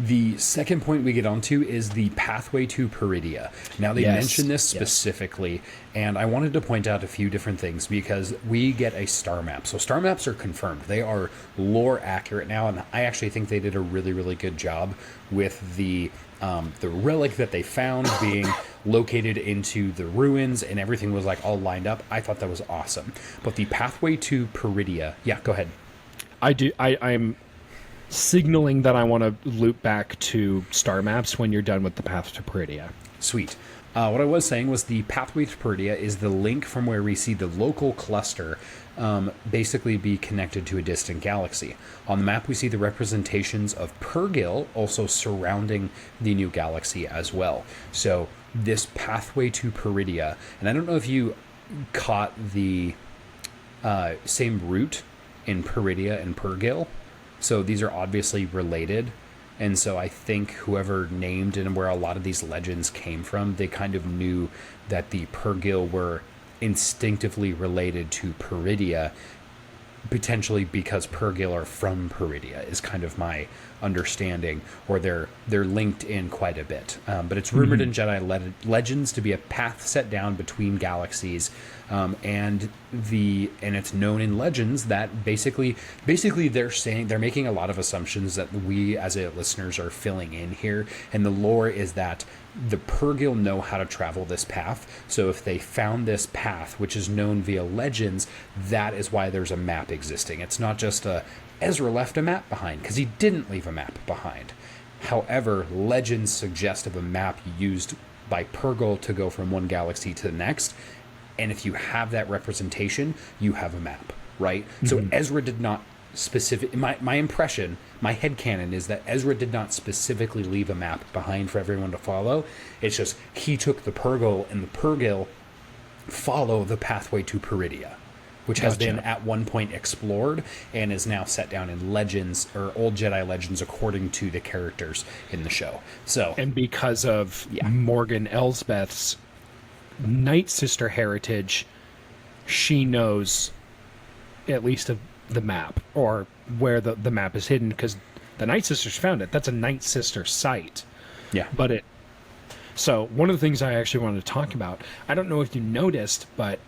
The second point we get onto is the pathway to Peridia. Now, they mention this specifically, and I wanted to point out a few different things because we get a star map. So star maps are confirmed. They are lore accurate now, and I actually think they did a really, really good job with the relic that they found being located into the ruins, and everything was like all lined up. I thought that was awesome. But the pathway to Peridia, yeah, go ahead. I'm signaling that I want to loop back to star maps when you're done with the path to Peridia. Sweet. What I was saying was the pathway to Peridia is the link from where we see the local cluster basically be connected to a distant galaxy. On the map, we see the representations of Purgil also surrounding the new galaxy as well. So this pathway to Peridia, and I don't know if you caught the same route in Peridia and Purgil. So these are obviously related. And so I think whoever named and where a lot of these legends came from, they kind of knew that the Purgil were instinctively related to Peridia, potentially because Purgil are from Peridia, is kind of my understanding, or they're linked in quite a bit. But it's rumored in Jedi legends to be a path set down between galaxies, and it's known in legends that basically they're making a lot of assumptions that we as listeners are filling in here, and the lore is that the Purgil know how to travel this path. So if they found this path, which is known via legends, that is why there's a map existing. It's not just Ezra left a map behind, because he didn't leave a map behind. However, legends suggest of a map used by Purgil to go from one galaxy to the next. And if you have that representation, you have a map, right? So Ezra did not my impression, my headcanon is that Ezra did not specifically leave a map behind for everyone to follow. It's just he took the Purgil, and the Purgil follow the pathway to Peridia, which has been at one point explored and is now set down in legends, or old Jedi legends, according to the characters in the show. So, and because of Morgan Elsbeth's Night Sister heritage, she knows at least of the map, or where the map is hidden, because the Night Sisters found it. That's a Night Sister site. Yeah. So one of the things I actually wanted to talk about, I don't know if you noticed, but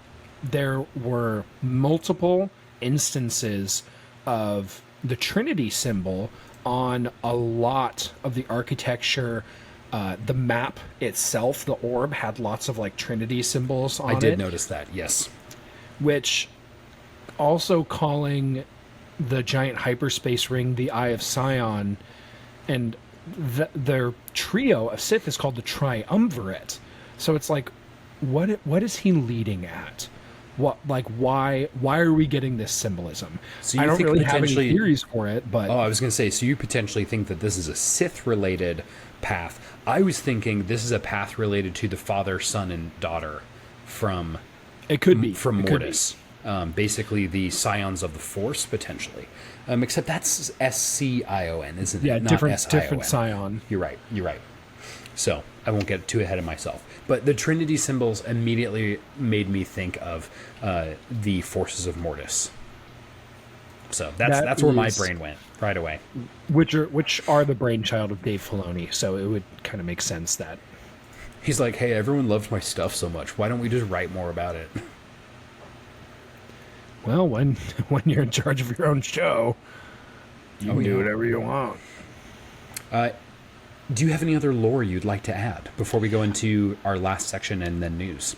there were multiple instances of the Trinity symbol on a lot of the architecture. The map itself, the orb, had lots of like Trinity symbols on it. I did notice that, yes. Which also calling the giant hyperspace ring the Eye of Sion, and their trio of Sith is called the Triumvirate. So it's like, what is he leading at? Why are we getting this symbolism? So I don't really have any theories for it, but I was going to say, so you potentially think that this is a Sith related path. I was thinking this is a path related to the father, son, and daughter from Mortis. Basically the Scions of the Force, potentially. Except that's S-C-I-O-N, isn't it? Yeah, not different Scion. You're right. So I won't get too ahead of myself. But the Trinity symbols immediately made me think of the forces of Mortis. So that's where my brain went right away. Which are the brainchild of Dave Filoni, so it would kind of make sense that he's like, hey, everyone loved my stuff so much. Why don't we just write more about it? Well, when you're in charge of your own show, you can do whatever you want. Do you have any other lore you'd like to add before we go into our last section and then news?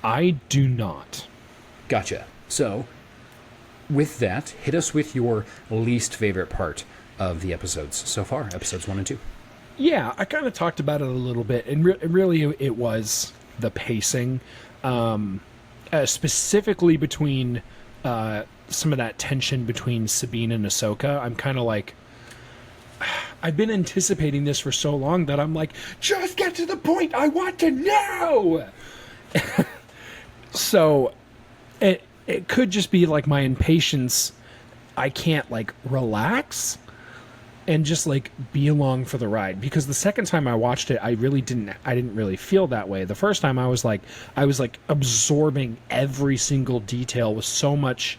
I do not. Gotcha. So, with that, hit us with your least favorite part of the episodes so far, episodes 1 and 2. Yeah, I kind of talked about it a little bit, and really it was the pacing, specifically between some of that tension between Sabine and Ahsoka. I'm kind of like, I've been anticipating this for so long that I'm like, just get to the point. I want to know. So it could just be like my impatience. I can't like relax and just like be along for the ride, because the second time I watched it, I didn't really feel that way. The first time I was like absorbing every single detail with so much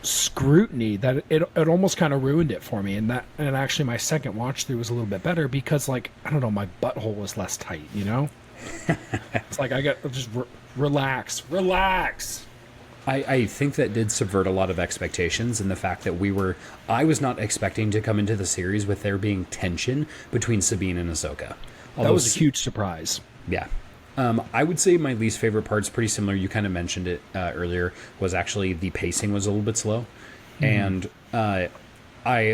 scrutiny that it almost kind of ruined it for me. And actually my second watch through was a little bit better because, like, I don't know, my butthole was less tight, you know? It's like I got just relax. I think that did subvert a lot of expectations, and the fact that I was not expecting to come into the series with there being tension between Sabine and Ahsoka. That was a huge surprise. Yeah. I would say my least favorite part's pretty similar. You kind of mentioned it earlier, was actually the pacing was a little bit slow. And I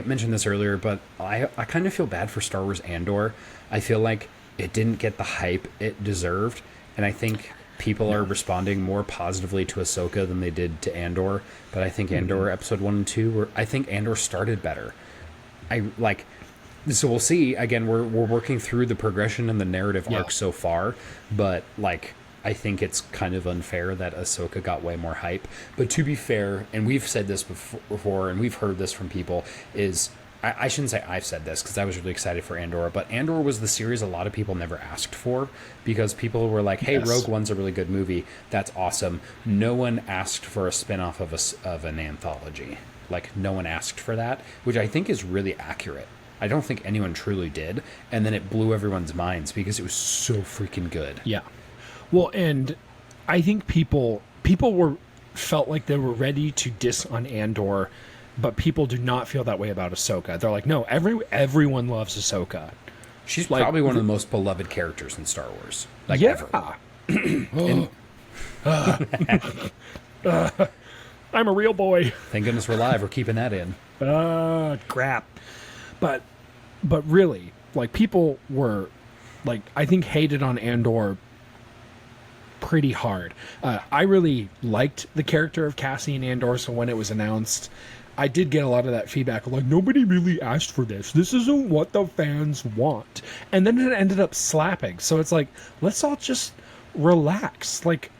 mentioned this earlier, but I kind of feel bad for Star Wars Andor. I feel like it didn't get the hype it deserved, and I think people are responding more positively to Ahsoka than they did to Andor. But I think Andor episode 1 and 2 I think Andor started better. So we'll see. Again, we're working through the progression and the narrative arc so far, but like I think it's kind of unfair that Ahsoka got way more hype. But to be fair, and we've said this before, and we've heard this from people, is I shouldn't say I've said this because I was really excited for Andor, but Andor was the series a lot of people never asked for, because people were like, hey, Rogue One's a really good movie. That's awesome. No one asked for a spinoff of an anthology. Like, no one asked for that, which I think is really accurate. I don't think anyone truly did, and then it blew everyone's minds because it was so freaking good. Yeah. Well, and I think people felt like they were ready to diss on Andor, but people do not feel that way about Ahsoka. They're like, no, everyone loves Ahsoka. She's like, probably one of the most beloved characters in Star Wars. Like, ever. I'm a real boy. Thank goodness we're live. We're keeping that in. Crap. But really, like, people were, like, I think hated on Andor pretty hard. I really liked the character of Cassian Andor, so when it was announced, I did get a lot of that feedback, like, nobody really asked for this. This isn't what the fans want. And then it ended up slapping. So it's like, let's all just relax. Like,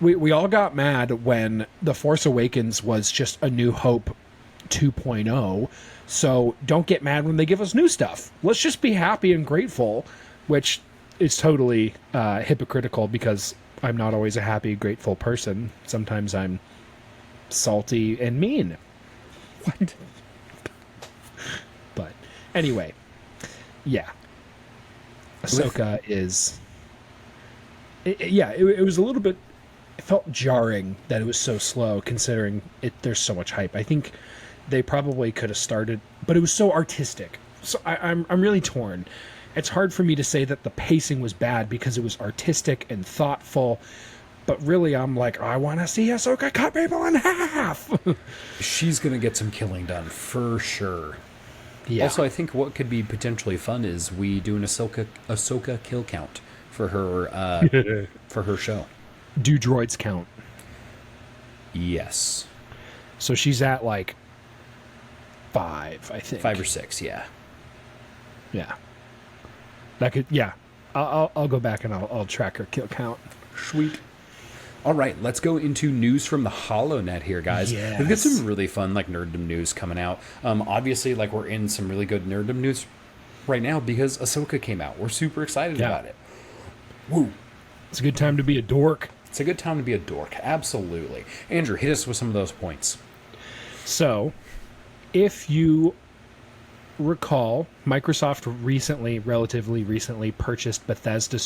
we all got mad when The Force Awakens was just A New Hope 2.0. So don't get mad when they give us new stuff. Let's just be happy and grateful, which is totally hypocritical because I'm not always a happy, grateful person. Sometimes I'm salty and mean. What? But anyway, yeah. Ahsoka is... It was a little bit... It felt jarring that it was so slow, considering there's so much hype. I think they probably could have started, but it was so artistic. So I'm really torn. It's hard for me to say that the pacing was bad because it was artistic and thoughtful, but really I'm like, I want to see Ahsoka cut people in half. She's going to get some killing done for sure. Yeah. Also, I think what could be potentially fun is we do an Ahsoka kill count for her for her show. Do droids count? Yes. So she's at like 5, I think. 5 or 6, yeah. Yeah. That could, yeah. I'll go back and I'll track her kill count. Sweet. All right, let's go into news from the HoloNet here, guys. Yes. We've got some really fun, like, nerddom news coming out. Obviously, like, we're in some really good nerddom news right now because Ahsoka came out. We're super excited about it. Woo. It's a good time to be a dork. It's a good time to be a dork, absolutely. Andrew, hit us with some of those points. So, if you recall, Microsoft relatively recently purchased Bethesda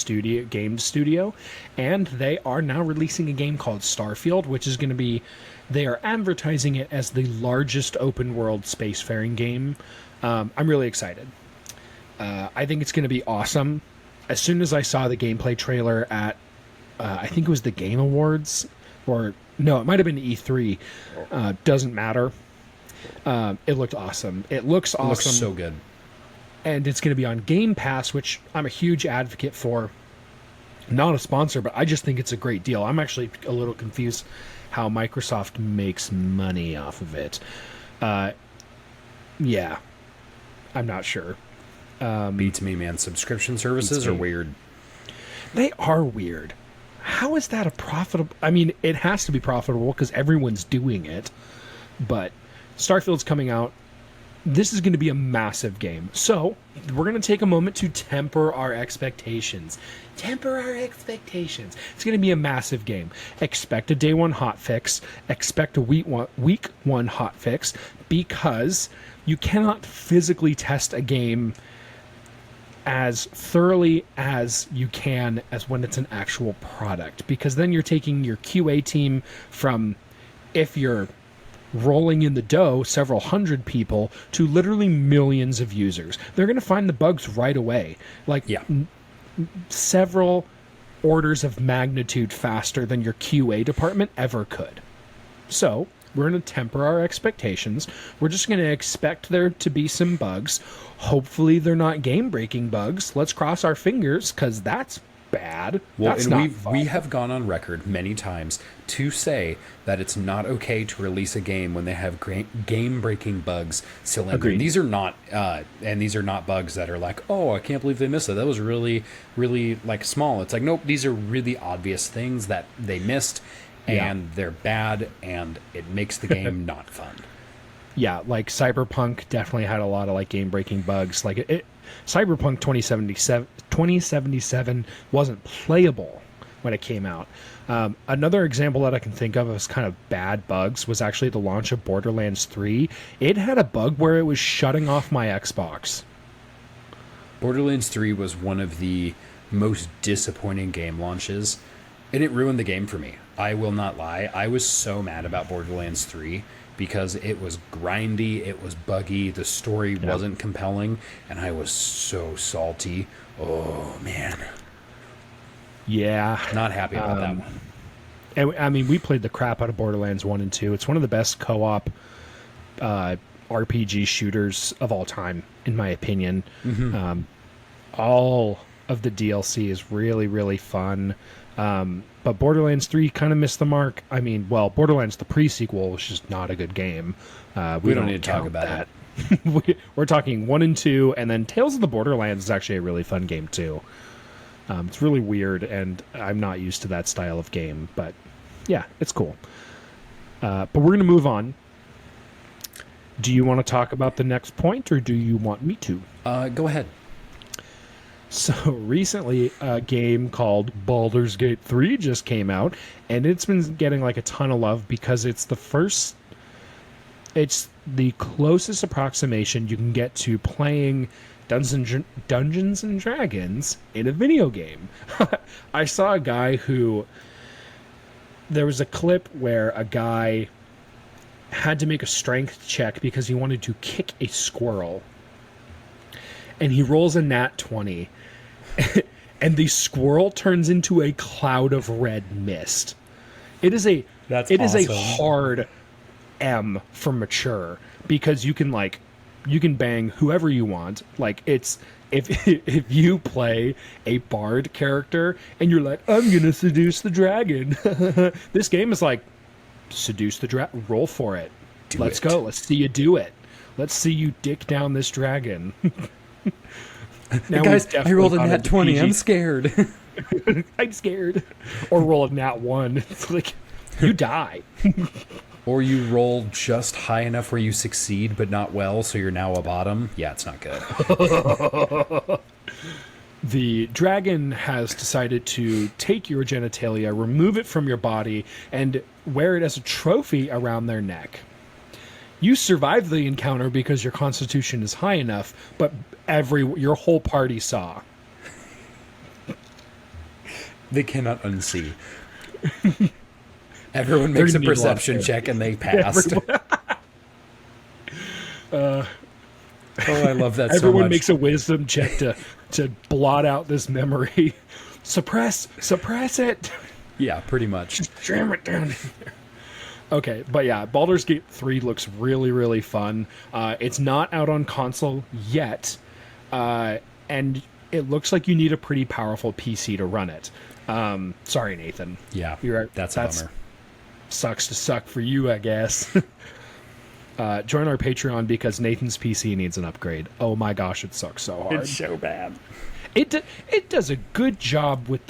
game studio, and they are now releasing a game called Starfield, which is going to be, they are advertising it as the largest open world spacefaring game. I'm really excited. I think it's going to be awesome. As soon as I saw the gameplay trailer at I think it was the Game Awards, or no, it might have been E3. Doesn't matter. It looked awesome. It looks awesome. It looks so good. And it's going to be on Game Pass, which I'm a huge advocate for. Not a sponsor, but I just think it's a great deal. I'm actually a little confused how Microsoft makes money off of it. Yeah, I'm not sure. Beats me, man. Subscription services are weird. They are weird. How is that a profitable... I mean, it has to be profitable because everyone's doing it. But Starfield's coming out. This is going to be a massive game. So, we're going to take a moment to temper our expectations. Temper our expectations. It's going to be a massive game. Expect a day one hotfix. Expect a week one hotfix. Because you cannot physically test a game as thoroughly as you can as when it's an actual product. Because then you're taking your QA team from, if you're rolling in the dough, several hundred people to literally millions of users. They're going to find the bugs right away. Like, several orders of magnitude faster than your QA department ever could. So, we're going to temper our expectations. We're just going to expect there to be some bugs. Hopefully they're not game-breaking bugs. Let's cross our fingers, because that's bad. Well, that's and we have gone on record many times to say that it's not okay to release a game when they have game-breaking bugs still in there. These are not, and these are not bugs that are like, oh, I can't believe they missed it. That was really, really like small. It's like, nope, these are really obvious things that they missed, and they're bad, and it makes the game not fun. Yeah, like Cyberpunk definitely had a lot of like game-breaking bugs. Like Cyberpunk 2077 wasn't playable when it came out. Another example that I can think of as kind of bad bugs was actually the launch of Borderlands 3. It had a bug where it was shutting off my Xbox. Borderlands 3 was one of the most disappointing game launches, and it ruined the game for me. I will not lie. I was so mad about Borderlands 3 because it was grindy, it was buggy, the story wasn't compelling, and I was so salty. Oh, man. Yeah. Not happy about that one. And, I mean, we played the crap out of Borderlands 1 and 2. It's one of the best co-op RPG shooters of all time, in my opinion. Mm-hmm. All of the DLC is really, really fun. But Borderlands 3 kind of missed the mark. I mean, well, Borderlands, the pre-sequel, was just not a good game. We don't need to talk about that. We're talking 1 and 2, and then Tales of the Borderlands is actually a really fun game, too. It's really weird, and I'm not used to that style of game. But, yeah, it's cool. But we're going to move on. Do you want to talk about the next point, or do you want me to? Go ahead. So recently, a game called Baldur's Gate 3 just came out, and it's been getting like a ton of love because it's the closest approximation you can get to playing Dungeons and Dragons in a video game. I saw a guy there was a clip where a guy had to make a strength check because he wanted to kick a squirrel. And he rolls a nat 20. And the squirrel turns into a cloud of red mist. It is a hard M for mature, because you can bang whoever you want. Like, it's if you play a bard character and you're like, I'm gonna seduce the dragon. This game is like, seduce the dragon, roll for it. Let's go. Let's see you do it. Let's see you dick down this dragon. Now, guys, I rolled a nat 20. I'm scared. I'm scared. Or roll a nat 1. It's like, you die. Or you roll just high enough where you succeed, but not well, so you're now a bottom. Yeah, it's not good. The dragon has decided to take your genitalia, remove it from your body, and wear it as a trophy around their neck. You survived the encounter because your constitution is high enough, but your whole party saw. They cannot unsee. Everyone makes a perception check and they passed. Oh, I love that so much. Everyone makes a wisdom check to blot out this memory. Suppress it. Yeah, pretty much. Jam it down in there. Okay, but yeah, Baldur's Gate 3 looks really, really fun. It's not out on console yet, and it looks like you need a pretty powerful PC to run it. Sorry, Nathan. Yeah, You're right. that's a bummer. Sucks to suck for you, I guess. Join our Patreon because Nathan's PC needs an upgrade. Oh my gosh, it sucks so hard. It's so bad. It does a good job with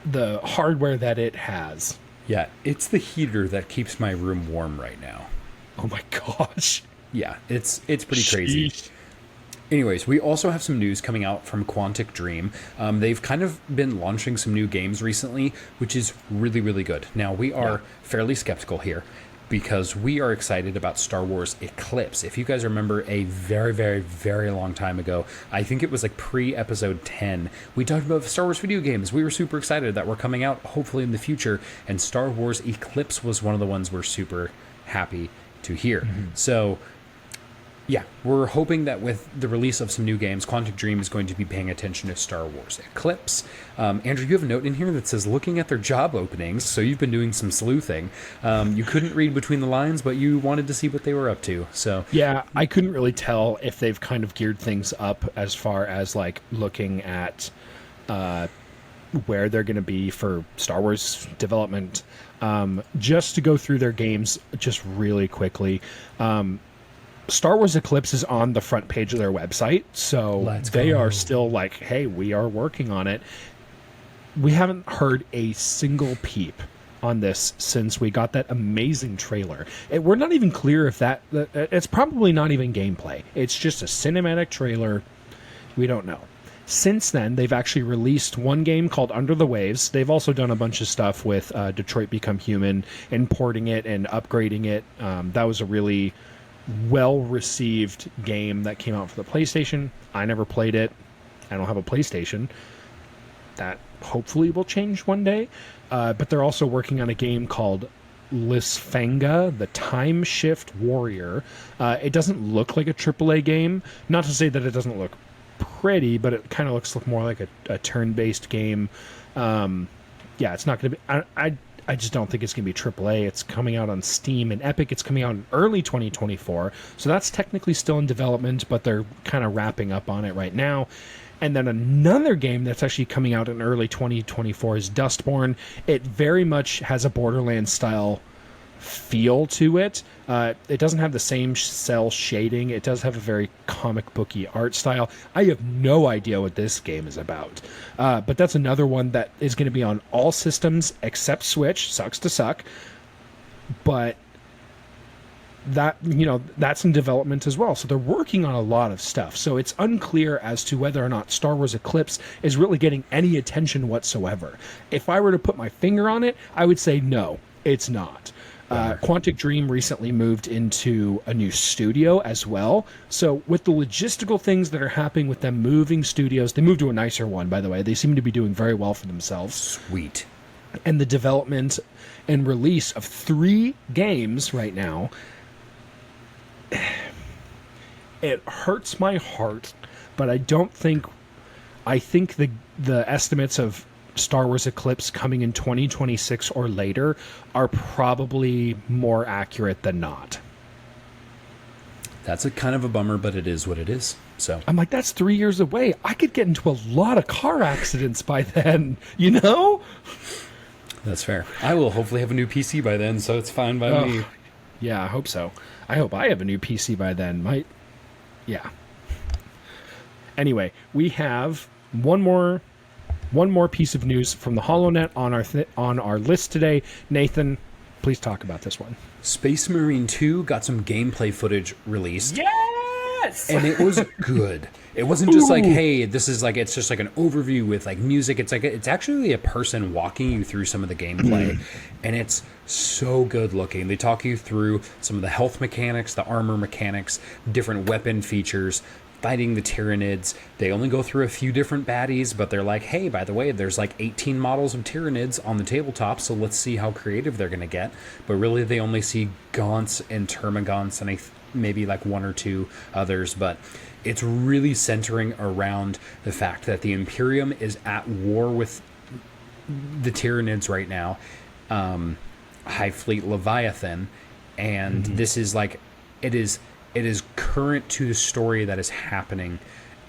the hardware that it has. Yeah, it's the heater that keeps my room warm right now. Oh my gosh. Yeah, it's pretty crazy. Sheesh. Anyways, we also have some news coming out from Quantic Dream. They've kind of been launching some new games recently, which is really, really good. Now, we are fairly skeptical here because we are excited about Star Wars Eclipse. If you guys remember a very, very, very long time ago, I think it was like pre-episode 10, we talked about Star Wars video games. We were super excited that were coming out hopefully in the future, and Star Wars Eclipse was one of the ones we're super happy to hear. So yeah, we're hoping that with the release of some new games, Quantic Dream is going to be paying attention to Star Wars Eclipse. Andrew, you have a note in here that says, looking at their job openings, so you've been doing some sleuthing. You couldn't read between the lines, but you wanted to see what they were up to. So yeah, I couldn't really tell if they've kind of geared things up as far as like looking at where they're going to be for Star Wars development. Just to go through their games just really quickly. Star Wars Eclipse is on the front page of their website, so they are still like, hey, we are working on it. We haven't heard a single peep on this since we got that amazing trailer. We're not even clear if it's probably not even gameplay. It's just a cinematic trailer. We don't know. Since then, they've actually released one game called Under the Waves. They've also done a bunch of stuff with Detroit Become Human, importing it and upgrading it. That was a really well-received game that came out for the PlayStation. I never played it. I don't have a PlayStation. That hopefully will change one day. But they're also working on a game called Lisfanga, the Time Shift Warrior. It doesn't look like a AAA game. Not to say that it doesn't look pretty, but it kind of looks more like a turn-based game. Yeah, it's not going to be... I just don't think it's going to be AAA. It's coming out on Steam and Epic. It's coming out in early 2024. So that's technically still in development, but they're kind of wrapping up on it right now. And then another game that's actually coming out in early 2024 is Dustborn. It very much has a Borderlands style feel to it. It doesn't have the same cell shading. It does have a very comic booky art style. I have no idea what this game is about. But that's another one that is going to be on all systems except Switch. Sucks to suck. But that, that's in development as well. So they're working on a lot of stuff. So it's unclear as to whether or not Star Wars Eclipse is really getting any attention whatsoever. If I were to put my finger on it, I would say no, it's not. Quantic Dream recently moved into a new studio as well. So with the logistical things that are happening with them moving studios, they moved to a nicer one, by the way. They seem to be doing very well for themselves. Sweet. And the development and release of 3 games right now, it hurts my heart, but I think the estimates of Star Wars Eclipse coming in 2026 or later are probably more accurate than not. That's a kind of a bummer, but it is what it is. So I'm like, that's 3 years away. I could get into a lot of car accidents by then, That's fair. I will hopefully have a new PC by then, so it's fine by me. Yeah, I hope so. I hope I have a new PC by then. Yeah. Anyway, we have one more piece of news from the HoloNet on our list today. Nathan, please talk about this one. Space Marine 2 got some gameplay footage released. Yes! And it was good. It wasn't just like, hey, this is like, it's just like an overview with like music. It's like, it's actually a person walking you through some of the gameplay. And it's so good looking. They talk you through some of the health mechanics, the armor mechanics, different weapon features, fighting the Tyranids. They only go through a few different baddies, but they're like, hey, by the way, there's like 18 models of Tyranids on the tabletop, so let's see how creative they're going to get. But really, they only see Gaunts and Termagants and maybe like 1 or 2 others, but it's really centering around the fact that the Imperium is at war with the Tyranids right now, High Fleet Leviathan, and this is like it is current to the story that is happening,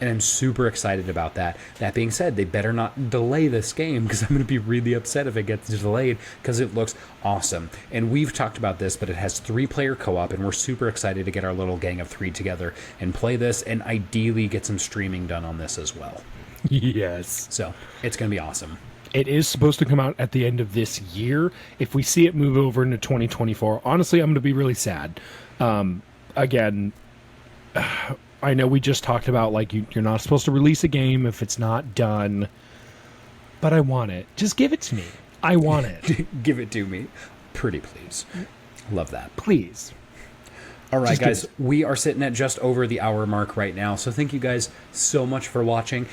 and I'm super excited about that. That being said, they better not delay this game, because I'm going to be really upset if it gets delayed, because it looks awesome. And we've talked about this, but it has 3-player co-op, and we're super excited to get our little gang of 3 together and play this, and ideally get some streaming done on this as well. Yes. So it's going to be awesome. It is supposed to come out at the end of this year. If we see it move over into 2024, honestly, I'm going to be really sad. Again, I know we just talked about, like, you're not supposed to release a game if it's not done, but I want it. Just give it to me. I want it. Give it to me. Pretty please. Love that. Please. All right, guys, we are sitting at just over the hour mark right now, so thank you guys so much for watching.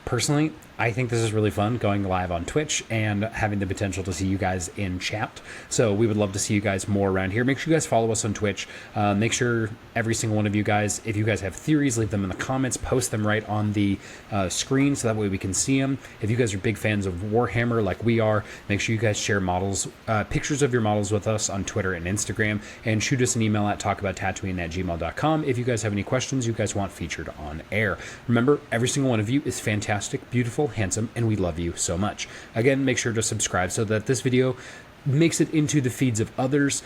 Personally, I think this is really fun, going live on Twitch and having the potential to see you guys in chat. So we would love to see you guys more around here. Make sure you guys follow us on Twitch. Make sure every single one of you guys, if you guys have theories, leave them in the comments, post them right on the screen so that way we can see them. If you guys are big fans of Warhammer like we are, make sure you guys share models, pictures of your models with us on Twitter and Instagram, and shoot us an email at talkabouttatooine@gmail.com if you guys have any questions you guys want featured on air. Remember, every single one of you is fantastic, beautiful, handsome, and we love you so much. Again, make sure to subscribe so that this video makes it into the feeds of others.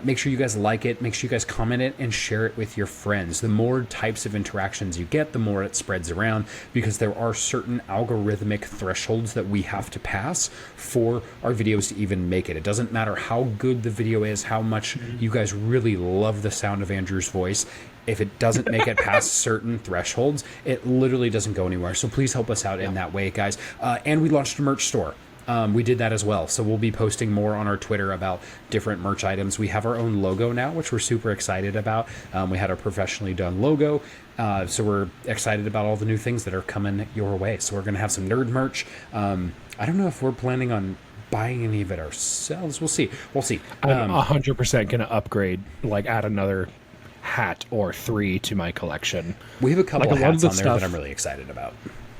Make sure you guys like it, make sure you guys comment it, and share it with your friends. The more types of interactions you get, the more it spreads around, because there are certain algorithmic thresholds that we have to pass for our videos to even make it. It doesn't matter how good the video is, how much you guys really love the sound of Andrew's voice. If it doesn't make it past certain thresholds, it literally doesn't go anywhere. So please help us out in that way, guys. And we launched a merch store. We did that as well. So we'll be posting more on our Twitter about different merch items. We have our own logo now, which we're super excited about. We had our professionally done logo. So we're excited about all the new things that are coming your way. So we're going to have some nerd merch. I don't know if we're planning on buying any of it ourselves. We'll see. I'm 100% going to upgrade, like add another hat or 3 to my collection. We have a couple of hats on there that I'm really excited about.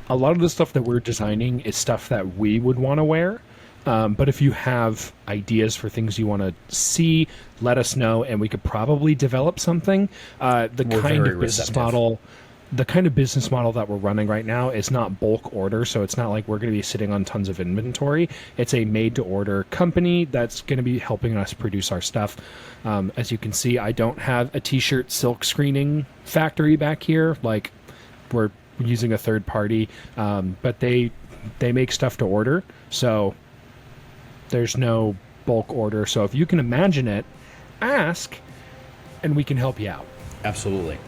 A lot of the stuff that we're designing is stuff that we would want to wear. But if you have ideas for things you want to see, let us know, and we could probably develop something. The kind of business model that we're running right now is not bulk order, so it's not like we're going to be sitting on tons of inventory. It's a made-to-order company that's going to be helping us produce our stuff. As you can see, I don't have a t-shirt silk screening factory back here. Like, we're using a third party, but they make stuff to order, so there's no bulk order. So if you can imagine it, ask, and we can help you out. Absolutely.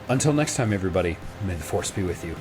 Until next time, everybody, may the Force be with you.